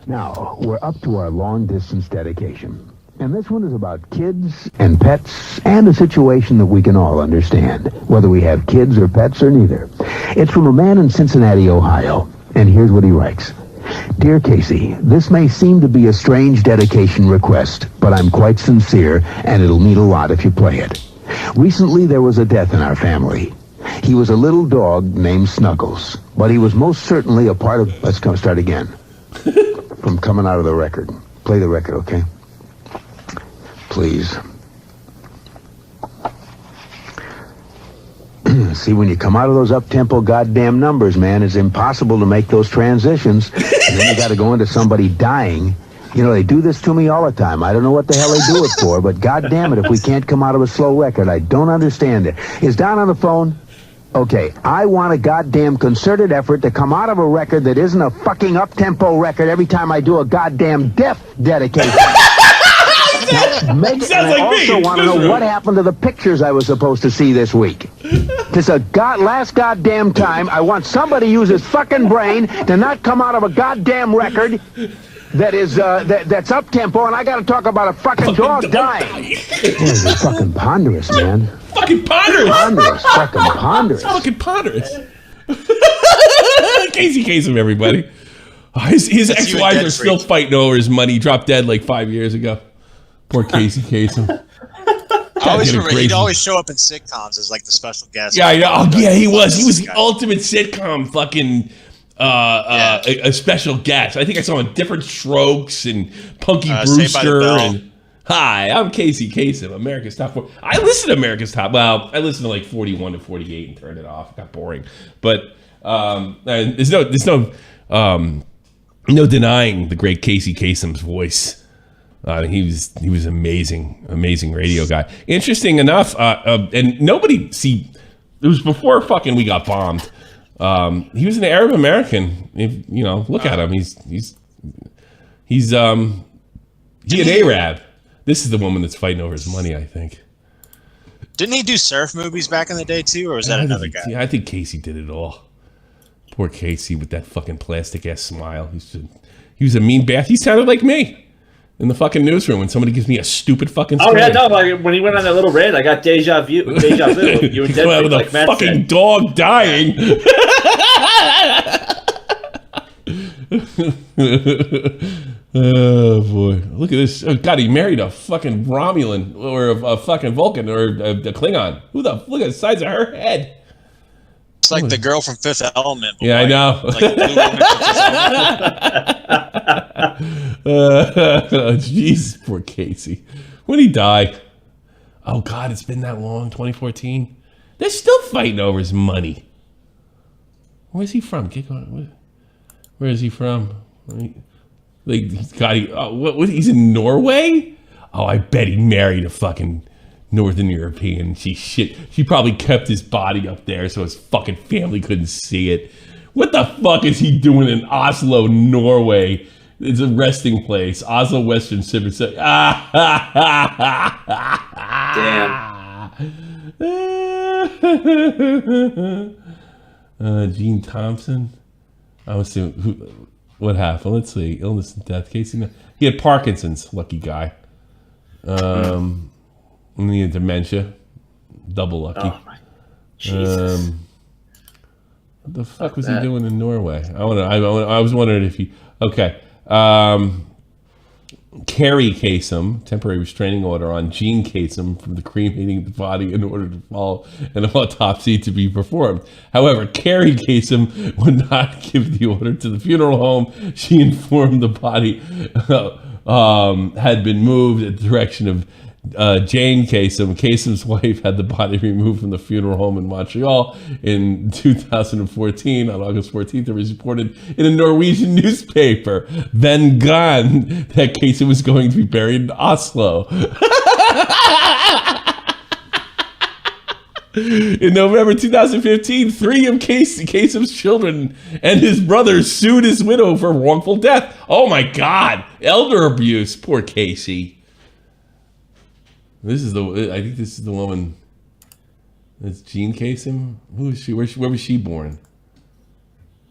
Now, we're up to our long-distance dedication. And this one is about kids and pets and a situation that we can all understand, whether we have kids or pets or neither. It's from a man in Cincinnati, Ohio. And here's what he writes. Dear Casey, this may seem to be a strange dedication request, but I'm quite sincere, and it'll mean a lot if you play it. Recently, there was a death in our family. He was a little dog named Snuggles, but he was most certainly a part of... Let's start again. From coming out of the record. Play the record, okay? Please. See, when you come out of those up-tempo goddamn numbers, man, it's impossible to make those transitions. And then you got to go into somebody dying. You know, they do this to me all the time. I don't know what the hell they do it for, but goddamn it, if we can't come out of a slow record, I don't understand it. Is Don on the phone? Okay, I want a goddamn concerted effort to come out of a record that isn't a fucking up-tempo record every time I do a goddamn death dedication. And I also want to know what happened to the pictures I was supposed to see this week. This a last goddamn time. I want somebody to use his fucking brain to not come out of a goddamn record that is that's up tempo, and I got to talk about a fucking dog dying. It's fucking ponderous, man. Fucking ponderous. Ponderous. Fucking ponderous. Fucking ponderous. Casey Kasem, everybody. His ex-wives are still fighting over his money. He dropped dead like 5 years ago. Poor Casey Kasem. I always remember he'd always show up in sitcoms as like the special guest. Yeah, yeah. Oh, yeah, he was. He was the ultimate sitcom fucking a special guest. I think I saw him in Different Strokes and Punky Brewster. And hi, I'm Casey Kasem, America's Top 4. I listened to America's Top. Well, I listened to like 41 to 48 and turned it off. It got boring. But there's no denying the great Casey Kasem's voice. He was amazing radio guy. Interesting enough, and nobody it was before fucking we got bombed. He was an Arab American. If you know, look at him. He an Arab. This is the woman that's fighting over his money, I think. Didn't he do surf movies back in the day too, or was that another guy? Yeah, I think Casey did it all. Poor Casey with that fucking plastic ass smile. He was a mean bath. He sounded like me. In the fucking newsroom when somebody gives me a stupid fucking story. Oh, yeah, no, like when he went on that little rant, I got deja vu. You were dead with like a fucking dog dying. Oh, boy. Look at this. Oh, God, he married a fucking Romulan or a fucking Vulcan or a Klingon. Look at the size of her head. It's like the girl from Fifth Element. Yeah, I know. Like the blue woman from Fifth Element. Jeez, poor Casey. When he died? Oh, God, it's been that long, 2014. They're still fighting over his money. Where's he from? Where is he from? He's in Norway? Oh, I bet he married a fucking Northern European. She probably kept his body up there so his fucking family couldn't see it. What the fuck is he doing in Oslo, Norway? It's a resting place. Oslo, Western Civilization. Damn. Gene Thompson. I was saying, what happened? Let's see. Illness and death. Casey. He had Parkinson's. Lucky guy. And he had dementia. Double lucky. Oh my Jesus. What the fuck was he doing in Norway? I was wondering if he. Okay. Carrie Kasem, temporary restraining order on Gene Kasem from the cremating the body in order to follow an autopsy to be performed. However, Carrie Kasem would not give the order to the funeral home. She informed the body had been moved in the direction of Jane Kasem. Kasem's wife had the body removed from the funeral home in Montreal in 2014. On August 14th, it was reported in a Norwegian newspaper, Then Gone, that Kasem was going to be buried in Oslo. In November 2015, 3 of Kasem's children and his brothers sued his widow for wrongful death. Oh my God. Elder abuse. Poor Casey. I think this is the woman. That's Jean Kasem. Who is she? Where was she born?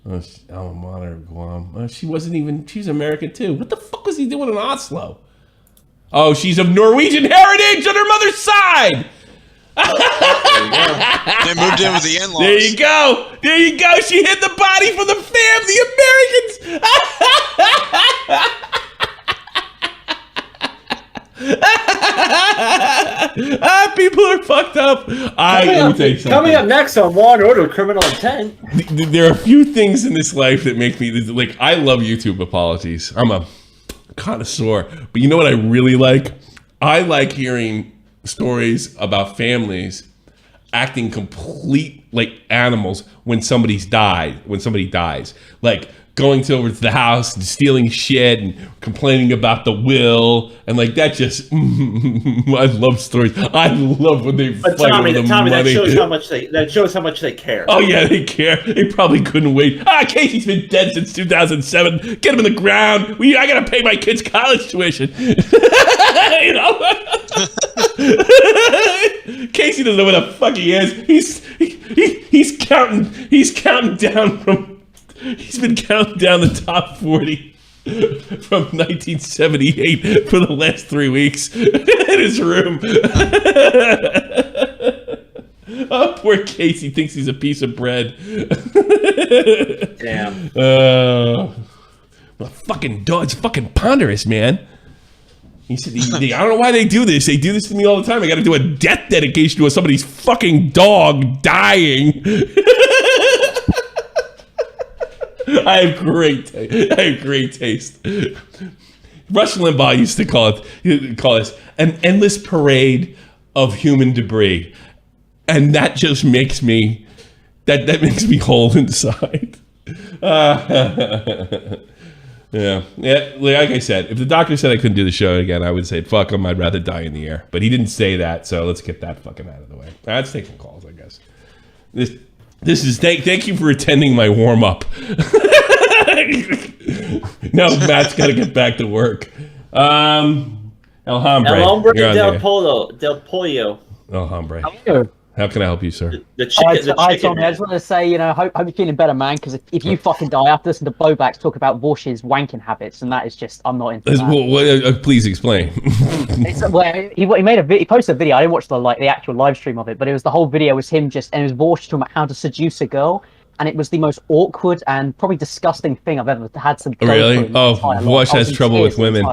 Alma Mater, Guam. She was American too. What the fuck was he doing in Oslo? Oh, she's of Norwegian heritage on her mother's side. They moved in with the in-laws. There you go. She hid the body for the family Americans. People are fucked up. Coming up next on Law and Order: Criminal Intent. There are a few things in this life that make me like. I love YouTube apologies. I'm a connoisseur, but you know what I really like? I like hearing stories about families acting complete like animals when somebody dies, like going over to the house and stealing shit and complaining about the will, and like that just I love stories. I love when they fight over the money. That shows how much they care. Oh yeah, they care. They probably couldn't wait. Casey's been dead since 2007. Get him in the ground. I gotta pay my kids' college tuition. You know. Casey doesn't know where the fuck he is. He's counting down from. He's been counting down the top 40 from 1978 for the last 3 weeks in his room. Oh, poor Casey thinks he's a piece of bread. Damn. Fucking dog. It's fucking ponderous, man. He said, I don't know why they do this. They do this to me all the time. I got to do a death dedication to somebody's fucking dog dying. I have great taste. Rush Limbaugh used to call this an endless parade of human debris, and that just makes me that makes me whole inside. Yeah. Like I said, if the doctor said I couldn't do the show again, I would say fuck him. I'd rather die in the air. But he didn't say that, so let's get that fucking out of the way. Let's take some calls, I guess. This is thank you for attending my warm up. Now Matt's got to get back to work. El Hombre del Pollo. El Hombre. Hello. How can I help you, sir? Hi, Tommy. I just want to say, hope you're feeling better, man. Because if you fucking die, I have to listen to Bobaks talk about Vorsh's wanking habits, and that is just, I'm not into that. Please explain. He posted a video. I didn't watch the actual live stream of it, but it was the whole video was him and it was Vorsh talking about how to seduce a girl, and it was the most awkward and probably disgusting thing I've ever had to go really? through. Vorsh has trouble with women.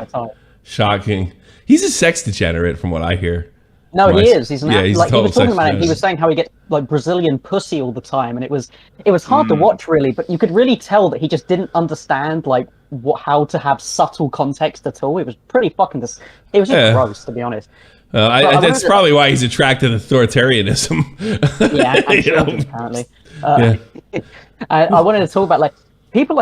Shocking. He's a sex degenerate, from what I hear. No, he is. He's he was talking about it. He was saying how he gets Brazilian pussy all the time, and it was hard to watch really, but you could really tell that he just didn't understand how to have subtle context at all. It was pretty fucking. It was just gross, to be honest. That's probably why he's attracted to authoritarianism. Yeah, apparently. I wanted to talk about people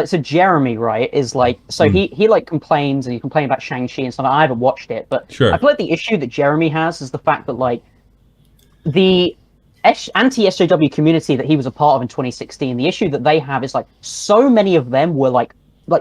so Jeremy, right, is he complains, and you complain about Shang-Chi and stuff. I haven't watched it, but sure. I feel like the issue that Jeremy has is the fact that the anti-SJW community that he was a part of in 2016, the issue that they have is so many of them were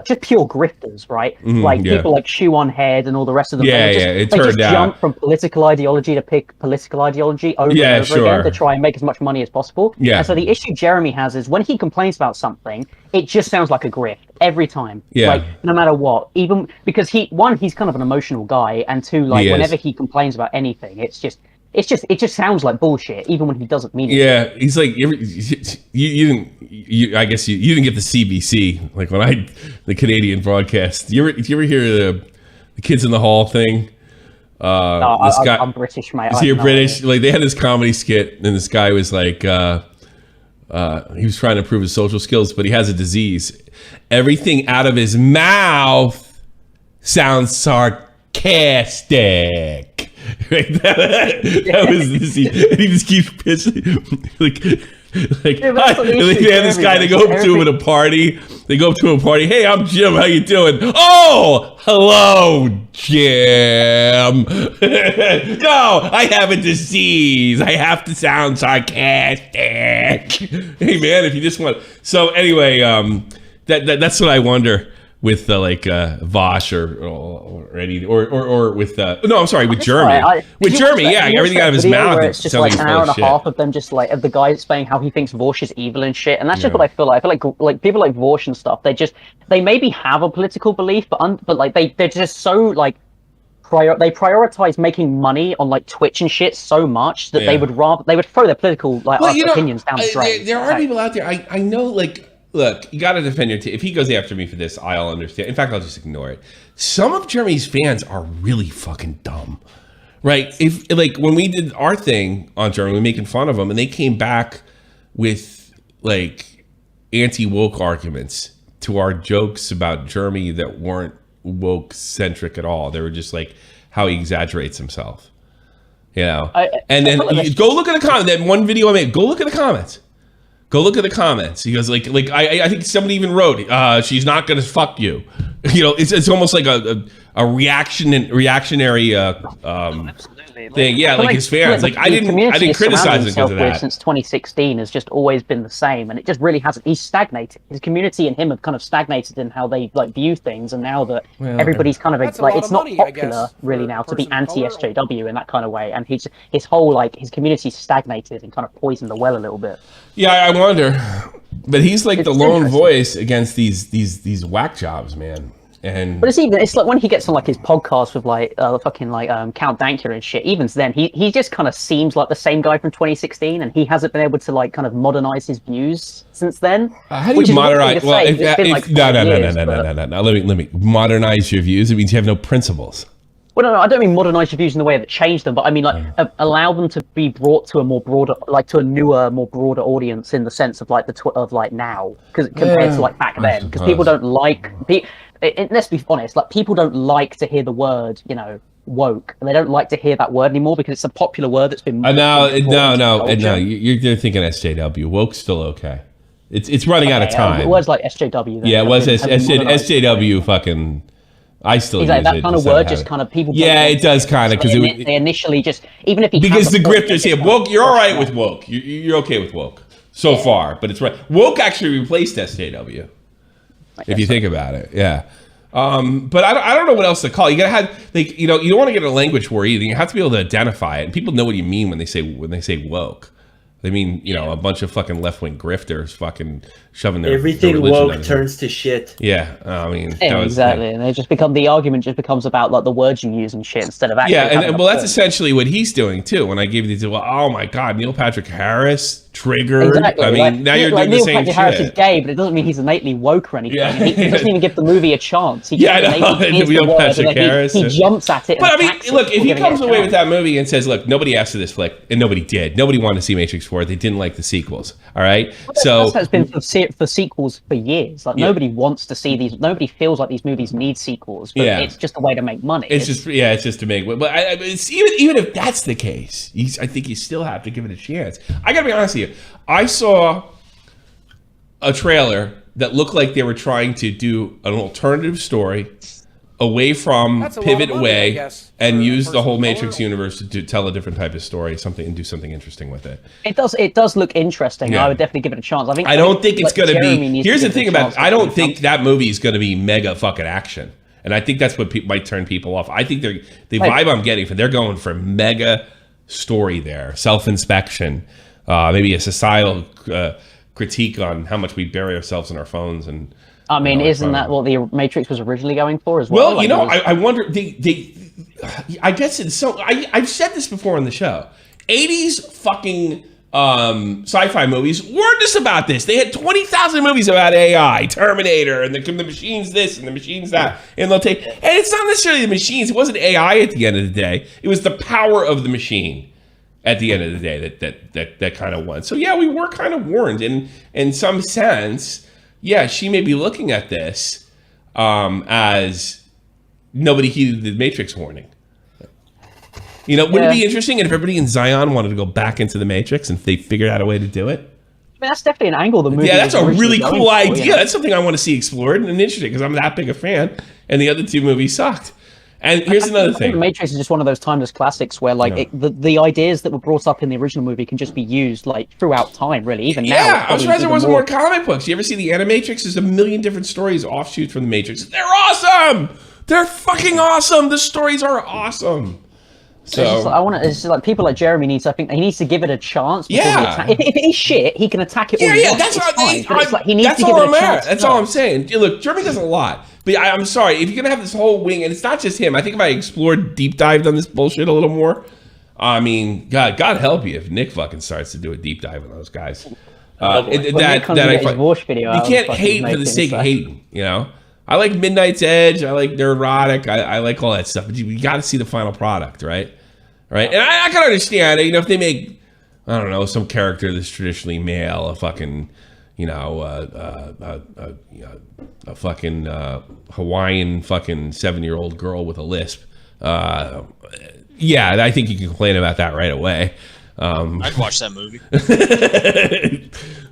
just pure grifters, right? People like Shoe on Head and all the rest of them. They just jump from political ideology to pick political ideology over and over again to try and make as much money as possible. Yeah. And so the issue Jeremy has is when he complains about something, it just sounds like a grift every time. Yeah. No matter what. Even because he's kind of an emotional guy, and two, whenever he complains about anything, it just sounds like bullshit, even when he doesn't mean it. Yeah, he's like you didn't get the CBC when the Canadian broadcast. You ever hear the Kids in the Hall thing? I'm British, mate. Is he British? They had this comedy skit, and this guy was he was trying to improve his social skills, but he has a disease. Everything out of his mouth sounds sarcastic. Right? That was the disease. And he just keeps pitching. They had this guy to go up to him at a party, They go up to a party. Hey, I'm Jim. How you doing? Oh, hello, Jim. No, I have a disease. I have to sound sarcastic. Hey, man, if you just want. So anyway, that's what I wonder with Vosh or any or with no, I'm sorry, with Jeremy. With Jeremy, yeah, everything out of his mouth. It's just like an hour and a half of them, just like of the guy explaining how he thinks Vosh is evil and shit, and that's just what I feel like. I feel like people like Vosh and stuff. They maybe have a political belief, but like they're just so like. They prioritize making money on like Twitch and shit so much that they would throw their political opinions down the drain. There are people out there. I know, like, look, you got to defend your team. If he goes after me for this, I'll understand. In fact, I'll just ignore it. Some of Jeremy's fans are really fucking dumb, right? If like when we did our thing on Jeremy, we were making fun of him, and they came back with like anti-woke arguments to our jokes about Jeremy that weren't woke centric at all. They were just like how he exaggerates himself, you know. And then go look at the comment. That one video I made. Go look at the comments. Go look at the comments. He goes like I think somebody even wrote, "She's not gonna fuck you." You know, it's almost like a reactionary thing. Yeah, like his fans. Like I didn't criticize him because of that. Since 2016 has just always been the same, and it just really hasn't. He's stagnated. His community and him have kind of stagnated in how they like view things, and now that everybody's kind of like it's not popular really now to be anti-SJW in that kind of way, and his whole like his community's stagnated and kind of poisoned the well a little bit. Yeah, I wonder, but he's like the lone voice against these whack jobs, man. But it's like when he gets on like his podcast with like Count Dankula and shit. Even then, he just kind of seems like the same guy from 2016, and he hasn't been able to like kind of modernize his views since then. How do you modernize? Well, no. Let me modernize your views. It means you have no principles. Well, no, I don't mean modernize your views in the way that change them, but I mean like allow them to be brought to a more broader, like to a newer, more broader audience in the sense of like of like now, because compared to like back then, because people don't like. Let's be honest, like people don't like to hear the word, you know, woke, and they don't like to hear that word anymore because it's a popular word that's been. No. You're thinking SJW. Woke's still okay. It's running out of time. Words like SJW. Yeah, it was SJW. Fucking. I still use that it. kind of word just kind of people. Yeah, it does kind of because they initially just even if because the grifters here woke. You're all right with woke. You're okay with woke so far, but it's right. Woke actually replaced SJW. If you think about it, yeah. But I don't know what else to call it. You gotta have like you don't want to get a language war either. You have to be able to identify it, and people know what you mean when they say woke. They mean, a bunch of fucking left-wing grifters fucking shoving their everything their woke turns to shit. Yeah, I mean, exactly, and they just become the argument just becomes about like the words you use and shit instead of actually. Yeah, and well, that's essentially what he's doing too. When I gave you these, oh my god, Neil Patrick Harris triggered. Exactly. I mean, now you're doing the same Neil Patrick shit. Harris is gay, but it doesn't mean he's innately woke or anything. Yeah. He doesn't even give the movie a chance. He Neil Patrick Harris. He jumps at it. But I mean, look, if he comes away with that movie and says, "Look, nobody asked for this flick, and nobody did. Nobody wanted to see Matrix 4. They didn't like the sequels." All right, so that's been for sequels for years. Like nobody wants to see these. Nobody feels like these movies need sequels. But it's just a way to make money. It's just to make. But it's even if that's the case, I think you still have to give it a chance. I gotta be honest with you. I saw a trailer that looked like they were trying to do an alternative story away from pivot away and use the whole Matrix universe to tell a different type of story, and do something interesting with it. It does look interesting. Yeah. I would definitely give it a chance. I don't think it's going to be. Here's the thing about it. I don't think that movie is going to be mega fucking action, and I think that's what might turn people off. I think the vibe I'm getting they're going for mega story there, self-inspection, maybe a societal critique on how much we bury ourselves in our phones and. I mean, isn't that what the Matrix was originally going for as well? Well, I wonder. I guess it's so. I've said this before on the show. 80s fucking sci-fi movies weren't just about this. They had 20,000 movies about AI, Terminator, and the machines this and the machines that, and they'll take. And it's not necessarily the machines. It wasn't AI at the end of the day. It was the power of the machine at the end of the day that kind of won. So yeah, we were kind of warned in some sense. Yeah, she may be looking at this as nobody heeded the Matrix warning. Wouldn't it be interesting if everybody in Zion wanted to go back into the Matrix and they figured out a way to do it? that's definitely an angle the movie. Yeah, that's a really cool idea. You know? That's something I want to see explored and interesting because I'm that big a fan. And the other two movies sucked. And here's another thing. The Matrix is just one of those timeless classics where, like, the ideas that were brought up in the original movie can just be used, like, throughout time, really. Even now. Yeah, I'm surprised there wasn't more comic books. You ever see the Animatrix? There's a million different stories offshoots from the Matrix. They're awesome. They're fucking awesome. The stories are awesome. So I want to. It's like people like Jeremy needs. I think he needs to give it a chance. Yeah. If it is shit, he can attack it. Yeah, that's what he needs to give it a chance. That's all I'm saying. Look, Jeremy does a lot. But I'm sorry, if you're going to have this whole wing, and it's not just him. I think if I explored, deep dived on this bullshit a little more, I mean, God help you if Nick fucking starts to do a deep dive on those guys. You can't hate for the sake of hating, you know? I like Midnight's Edge. I like Nerdrotic. I like all that stuff. But you got to see the final product, right? Right? And I can understand, you know, if they make, I don't know, some character that's traditionally male, a fucking, you know, a fucking Hawaiian fucking 7-year-old girl with a lisp. Yeah, I think you can complain about that right away. I'd watch that movie.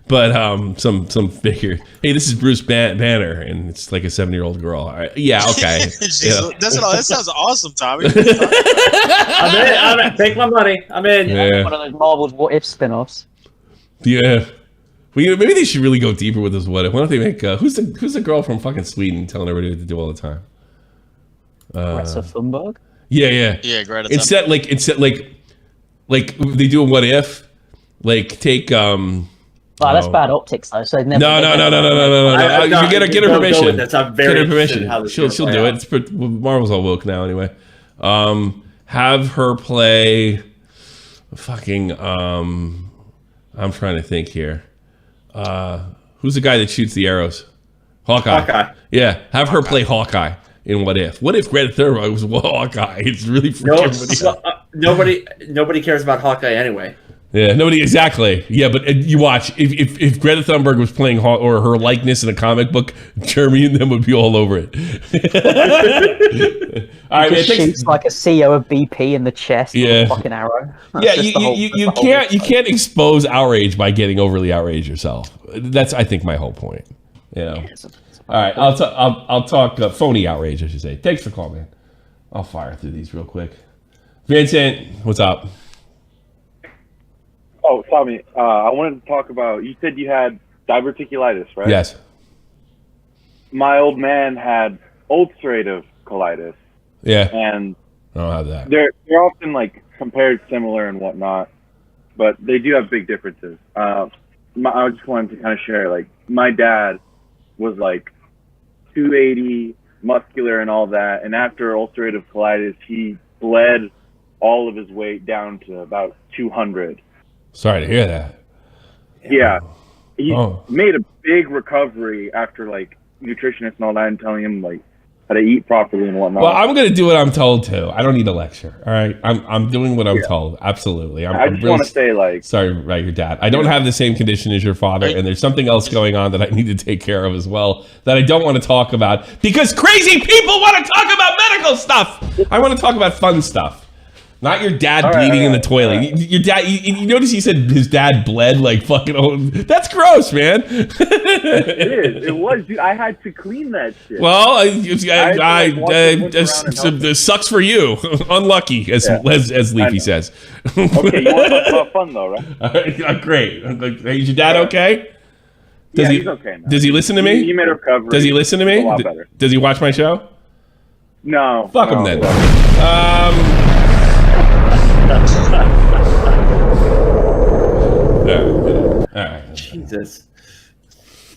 But some figure, hey, this is Bruce Banner, and it's like a 7-year-old girl. All right. Yeah, okay. That sounds awesome, Tommy. I'm in. Take my money. I'm in. Yeah. One of those Marvel's What If spin-offs. Yeah. Well, maybe they should really go deeper with this What If. Why don't they make who's the girl from fucking Sweden telling everybody what to do all the time? Greta Thunberg. Yeah. Yeah, Greta. Instead, like they do a What If, like take Wow, that's bad optics though. So never. No. Get her permission. That's I'm very interested in how she'll do it. It's Marvel's all woke now anyway. Have her play fucking I'm trying to think here. Who's the guy that shoots the arrows? Hawkeye. Yeah, have her play Hawkeye in What If. What if Greta Thunberg was Hawkeye? It's really freaking nobody cares about Hawkeye anyway. Yeah, nobody exactly. Yeah, but you watch if Greta Thunberg was playing or her likeness in a comic book, Jeremy and them would be all over it. All right, man, shoots like a CEO of BP in the chest. Yeah, with a fucking arrow. You can't expose outrage by getting overly outraged yourself. That's I think my whole point. You know. All right, I'll talk phony outrage, I should say. Thanks for calling, man. I'll fire through these real quick. Vincent, what's up? Oh, Tommy, I wanted to talk about, you said you had diverticulitis, right? Yes. My old man had ulcerative colitis. Yeah. And I don't have that. They're often like compared similar and whatnot, but they do have big differences. I just wanted to kind of share, like, my dad was like 280, muscular and all that, and after ulcerative colitis, he bled all of his weight down to about 200. Sorry to hear that. Yeah. He made a big recovery after, like, nutritionists and all that and telling him, like, how to eat properly and whatnot. Well, I'm going to do what I'm told to. I don't need a lecture, all right? I'm doing what I'm told. Absolutely. I just want to say, like... Sorry, right, your dad. I don't have the same condition as your father, and there's something else going on that I need to take care of as well that I don't want to talk about because crazy people want to talk about medical stuff. I want to talk about fun stuff. Not your dad bleeding in the toilet. Right. Your dad. You notice he said his dad bled like fucking. That's gross, man. It is. It was. Dude, I had to clean that shit. Well, this sucks for you. Unlucky, as Leafy says. Okay, you want to talk about fun though, right? Great. Is your dad okay? He's okay now. Does he listen to me? He made a recovery. Does he listen to me? A lot better. Does he watch my show? No. Fuck him then. All right. Jesus.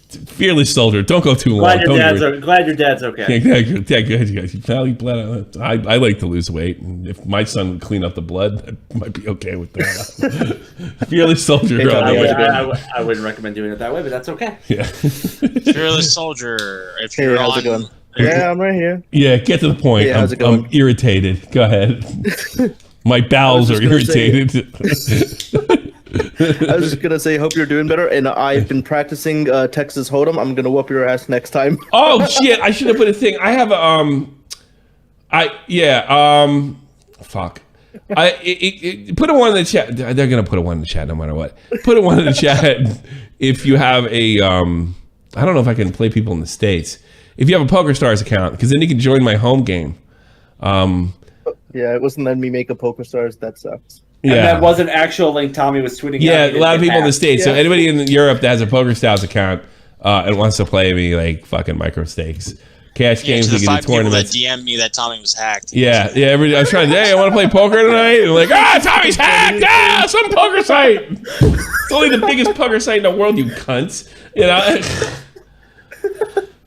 Fearless soldier. Don't go too long. Glad your dad's okay. Yeah, good. I like to lose weight, and if my son would clean up the blood, I might be okay with that. Fearless soldier. I wouldn't recommend doing it that way, but that's okay. Yeah. Fearless soldier. If you're how's it going? Yeah, I'm right here. Yeah, get to the point. Yeah, how's it going? I'm irritated. Go ahead. My bowels are irritated. I was just gonna say, hope you're doing better. And I've been practicing Texas Hold'em. I'm gonna whoop your ass next time. Oh shit! I should have put a thing. I have a fuck. Put a one in the chat. They're gonna put a one in the chat no matter what. Put a one in the chat if you have a. I don't know if I can play people in the States. If you have a PokerStars account, because then you can join my home game. Yeah, it wasn't letting me make a PokerStars. That sucks. And that was an actual link Tommy was tweeting. Yeah, a lot of people in the States. So anybody in Europe that has a PokerStars account and wants to play me like fucking micro stakes, cash games, you can do tournaments. That DM me that Tommy was hacked. Yeah. I was trying to. Hey, I want to play poker tonight. And like, Tommy's hacked. Some poker site. It's only the biggest poker site in the world, you cunts. You know.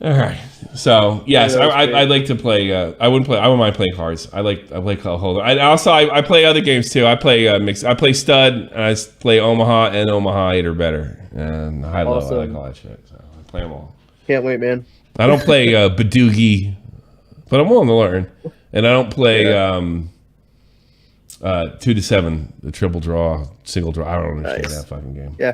All right. So yes, I'd like to play. I wouldn't mind playing cards. I play Holder. I play other games too. I play mix. I play Stud. And I play Omaha and Omaha 8 or better. And high low. I like all that shit. So I play them all. Can't wait, man. I don't play Badoogie, but I'm willing to learn. And I don't play 2 to 7, the triple draw, single draw. I don't understand that fucking game. Yeah.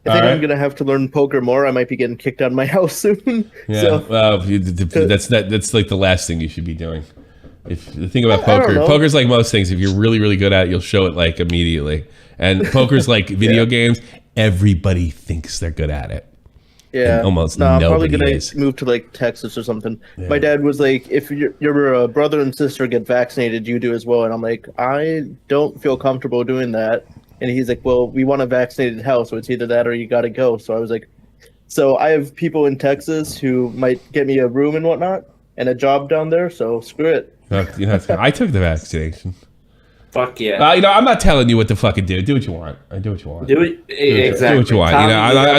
I think I'm gonna have to learn poker more. I might be getting kicked out of my house soon. Yeah, so, that's like the last thing you should be doing. If the thing about poker's like most things. If you're really, really good at it, you'll show it like immediately. And poker's like video games. Everybody thinks they're good at it. Yeah, and almost I'm nobody probably gonna is. move to like Texas or something. Yeah. My dad was like, "If your brother and sister get vaccinated, you do as well." And I'm like, I don't feel comfortable doing that. And he's like, well, we want a vaccinated house, so it's either that or you got to go. So I was like, so I have people in Texas who might get me a room and whatnot and a job down there. So screw it. I took the vaccination. Fuck yeah. I'm not telling you what to fucking do. Do what you want. I do what you want. Do it exactly. Do what you want. Tommy, I'm gonna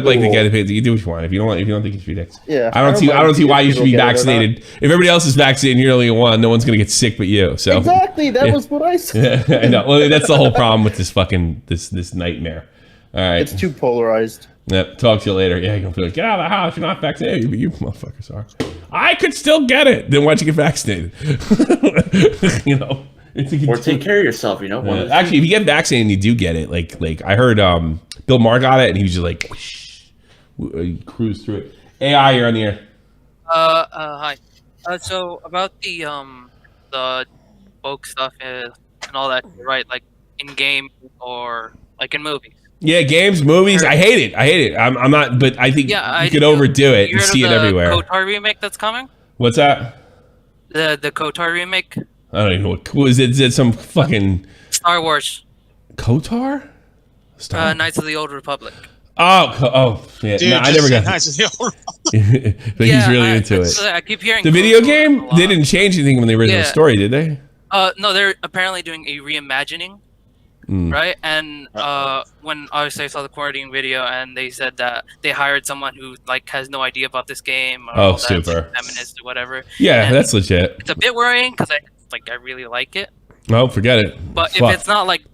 like to get it. You do what you want. If you don't think it's ridiculous. Yeah. I don't see why you should be vaccinated. If everybody else is vaccinated and you're the only one, no one's gonna get sick but you. So exactly. That was what I said. I know. Well, that's the whole problem with this fucking this nightmare. All right. It's too polarized. Yep. Talk to you later. Yeah, you're gonna be like, get out of the house. You're not vaccinated. You motherfuckers are. I could still get it. Then why'd you get vaccinated? Or take care of yourself, Actually, if you get vaccinated and you do get it, like I heard Bill Maher got it and he was just like cruise through it. AI, you're on the air. Hi. So about the woke stuff and all that, right? Like in game or like in movies. Yeah, games, movies. I hate it. I'm not, but I think you could overdo it and see it everywhere. The KOTOR remake that's coming. What's that? The KOTOR remake. I don't even know what is it. Is it some fucking Star Wars? KOTOR? Knights of the Old Republic. Oh, yeah. Dude, no, I never got Knights of the Old Republic. But he's really into it. I keep hearing the video game. They didn't change anything from the original story, did they? No, they're apparently doing a reimagining, right? And when obviously I saw the quarantine video, and they said that they hired someone who like has no idea about this game. Or super feminist or whatever. Yeah, and that's legit. It's a bit worrying because I really like it. Oh, forget it. But if it's not like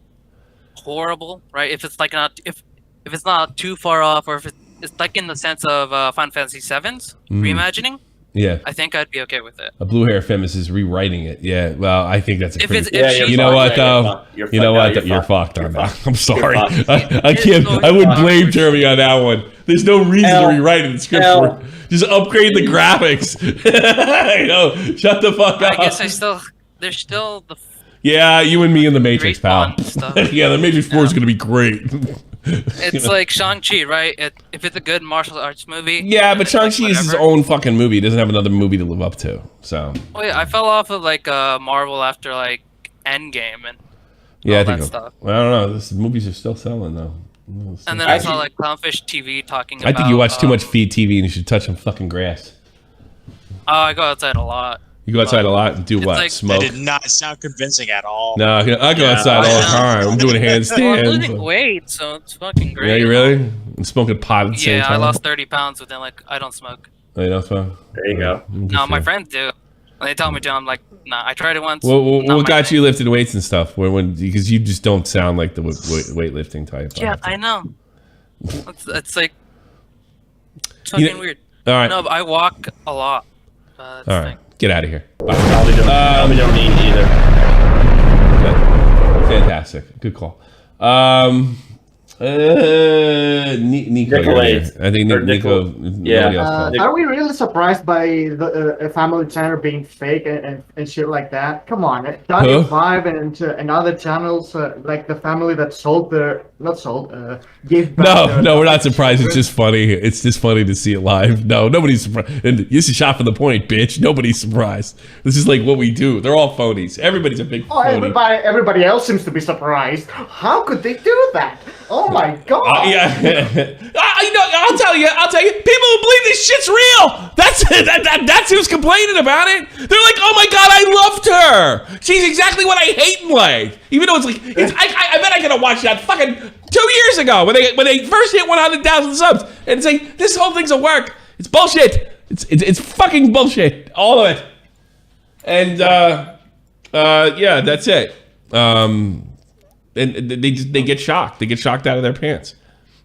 horrible, right? If it's like not if it's not too far off, or if it's like in the sense of Final Fantasy VII's reimagining, yeah, I think I'd be okay with it. A blue hair feminist is rewriting it. Yeah, well, I think that's a pretty. You know what though? You're fucked on that. I'm sorry. I can't. I wouldn't blame Jeremy on that one. There's no reason to rewrite it in script for. Just upgrade the graphics. Shut the fuck up. I guess there's still the. Yeah, you and me in the Matrix, pal. Yeah, the Matrix 4 is going to be great. It's like Shang-Chi, right? If it's a good martial arts movie. Yeah, but Shang-Chi is his own fucking movie. He doesn't have another movie to live up to. So. Oh yeah, I fell off of like Marvel after like Endgame and all that stuff. I don't know. These movies are still selling though. And then I saw like Clownfish TV talking about. I think you watch too much feed TV and you should touch some fucking grass. Oh, I go outside a lot. You go outside a lot and do what? Like, Smoke? That did not sound convincing at all. No, I go outside all the time. I'm doing handstands. I'm losing weight, so it's fucking great. Yeah, you really? I'm smoking pot at the same time? Yeah, I lost 30 pounds, but then like I don't smoke. Oh, you don't smoke? There you go. No, my friends do. When they tell me to, I'm like, nah, I tried it once. What got you lifting weights and stuff? Because you just don't sound like the weightlifting type. Yeah, I know. It's like fucking weird. All right. No, but I walk a lot. All right. Get out of here. Bye. Probably don't need either. Fantastic. Good call. Nico. I think Nico. Yeah. Are we really surprised by the Family Channel being fake and shit like that? Come on, Daniel 5 and other channels like the family that gave back. No, we're not surprised. It's just funny. It's just funny to see it live. No, nobody's surprised. And this is shot for the point, bitch. Nobody's surprised. This is like what we do. They're all phonies. Everybody's a big phony. Everybody else seems to be surprised. How could they do that? Oh my god! I'll tell you. People who believe this shit's real. That's who's complaining about it. They're like, oh my god, I loved her. She's exactly what I hate in life. Even though it's like, I bet I could have watched that fucking 2 years ago when they first hit 100,000 subs and say this whole thing's a work. It's bullshit. It's fucking bullshit. All of it. And yeah, that's it. And they get shocked. They get shocked out of their pants.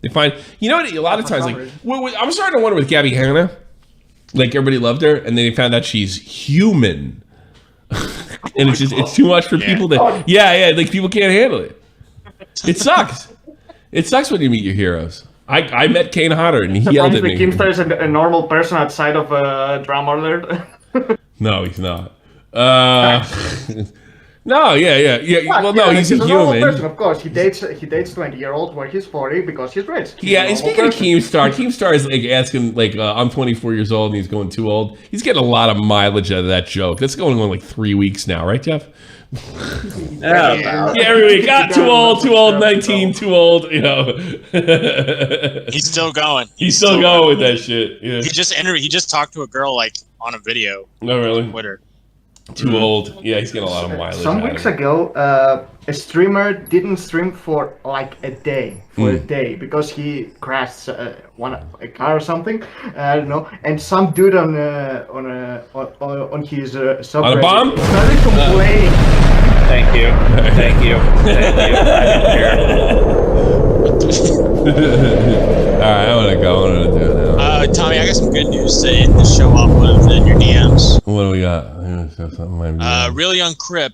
They find, you know what, a lot of times, like, I'm starting to wonder with Gabby Hanna, like, everybody loved her, and then they found out she's human. And it's too much for people to, like, people can't handle it. It sucks. It sucks when you meet your heroes. I met Kane Hodder, and he yelled at me. Keemstar is a normal person outside of Drama Alert. No, he's not. No, yeah. Well, no, he's a human. Person, of course, he dates 20-year-olds where he's 40 because he's rich. And speaking of Keemstar is like asking, like, I'm 24 years old and he's going too old. He's getting a lot of mileage out of that joke. That's going on like 3 weeks now, right, Jeff? Yeah, every week. Too old, 19, too old, you know. He's still going. He's still going with that shit. Yeah. He just talked to a girl like on a video. Oh, really? On Twitter. Too old. Yeah, he's getting a lot of mileage. Some weeks ago, a streamer didn't stream for like a day. Because he crashed a car or something. I don't know. And some dude on his subreddit on a bomb started complaining. Thank you. All right, I want to go. I want to do it now. Tommy, I got some good news to show off in your DMs. What do we got? YungCripp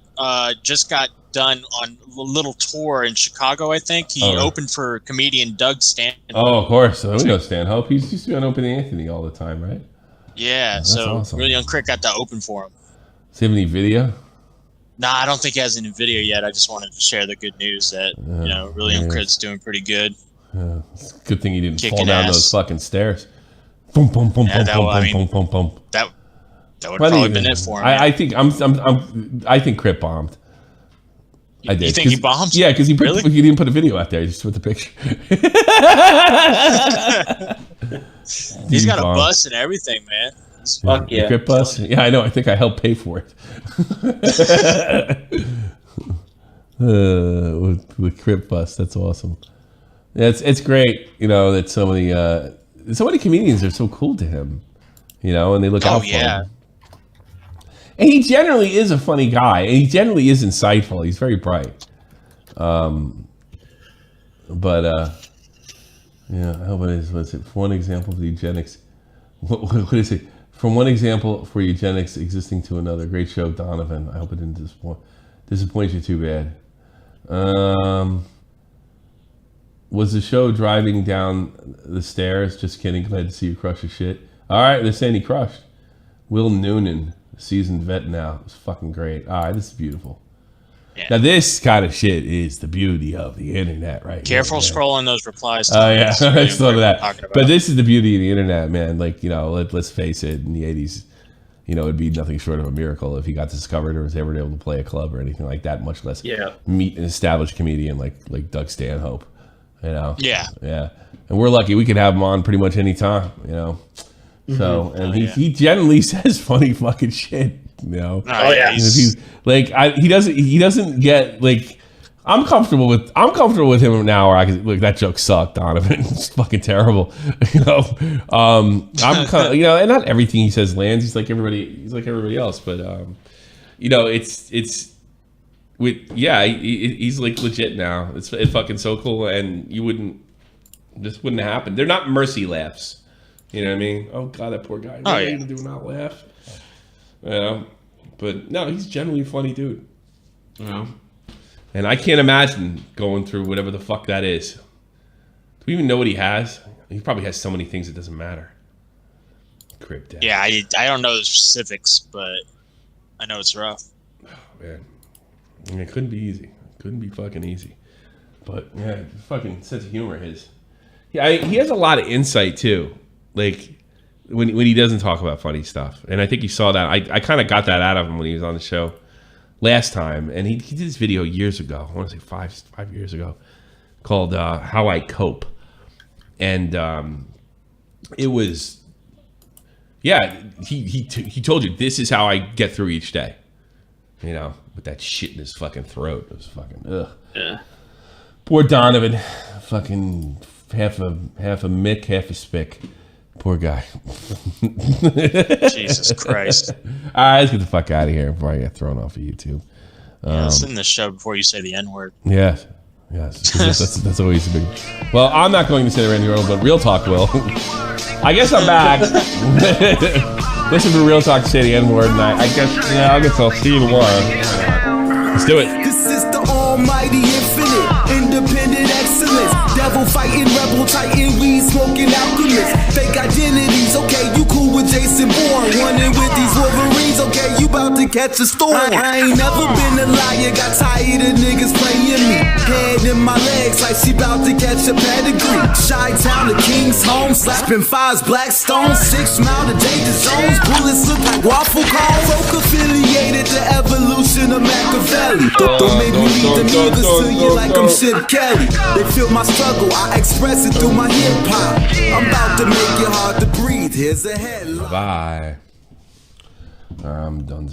just got done on a little tour in Chicago, I think. He opened for comedian Doug Stanhope. Oh, of course. We know Stanhope. He's used to be on Open Anthony all the time, right? Yeah, awesome. YungCripp got to open for him. Does he have any video? Nah, I don't think he has any video yet. I just wanted to share the good news that YungCripp's doing pretty good. Yeah, it's a good thing he didn't fall down those fucking stairs. Boom, boom, boom, boom, boom, boom, boom. That would probably been it for him. I think Kripp bombed. I did. You think he bombed? Yeah, because he didn't put a video out there. He just put the picture. He's got a bus and everything, man. Fuck yeah. Kripp bus? Yeah, I know. I think I helped pay for it. With Kripp bus, that's awesome. Yeah, it's great. You know that so many comedians are so cool to him. You know, and they look out for him. And he generally is a funny guy, and he generally is insightful. He's very bright. Yeah, I hope it is. What's it? For one example of the eugenics, what is it? From one example for eugenics existing to another. Great show, Donovan. I hope it didn't disappoint you too bad. Was the show driving down the stairs? Just kidding. Glad to see you crush your shit. All right, they're saying he crushed. Will Noonan, seasoned vet now. It was fucking great. All right, this is beautiful. Yeah. Now this kind of shit is the beauty of the internet, right? Careful scrolling those replies. Oh yeah, I love that. But this is the beauty of the internet, man. Like, you know, let's face it. In the '80s, you know, it'd be nothing short of a miracle if he got discovered or was ever able to play a club or anything like that. Much less meet an established comedian like Doug Stanhope. You know. Yeah. And we're lucky we could have him on pretty much any time. You know. So and he generally says funny fucking shit, you know. Oh yeah. He's like he doesn't get like I'm comfortable with him now. Where I can like that joke sucked, Donovan. It's fucking terrible, you know. I'm you know, and not everything he says lands. He's like everybody else, but you know, he's like legit now. It's fucking so cool, and this wouldn't happen. They're not mercy laughs. You know what I mean? Oh god, that poor guy. What are you gonna do not laugh? You know? But no, he's generally a funny dude. You know? And I can't imagine going through whatever the fuck that is. Do we even know what he has? He probably has so many things it doesn't matter. Crip down. Yeah, I don't know the specifics, but I know it's rough. Oh, man. I mean, it couldn't be easy. It couldn't be fucking easy. But, yeah, fucking sense of humor his. Yeah, he has a lot of insight, too. Like, when he doesn't talk about funny stuff. And I think you saw that. I kind of got that out of him when he was on the show last time. And he did this video years ago. I want to say five years ago. Called How I Cope. And it was, yeah, he told you, this is how I get through each day. You know, with that shit in his fucking throat. It was fucking, ugh. Yeah. Poor Donovan. Fucking half a Mick, half a Spick. Poor guy. Jesus Christ. All right, let's get the fuck out of here before I get thrown off of YouTube. Yeah, listen to the show before you say the N-word. Yeah. Yes, that's always a big. Well, I'm not going to say the Randy Orton, but Real Talk will. I guess I'm back. Listen for Real Talk to say the N-word, and I guess I'll see you tomorrow. Let's do it. This is the almighty infinite, independent excellence. Devil fighting, rebel titan, weed smoking alchemist. Fake identities, okay, you cool with Jason Bourne. Running with these Wolverines, okay, you about to catch a storm. I ain't never been a liar, got tired of niggas playing me. Head in my legs like she about to catch a pedigree. Chi-town to King's home, slapping fives, black stones, 6 mile to danger zones. Bullets look like waffle cones. Folk affiliated to evolution of Machiavelli. Don't make me read the niggas to you like I'm Chip Kelly. They feel my struggle, I express it through my hip hop. I'm about to make it hard to breathe. Here's a headline. Bye. I'm done.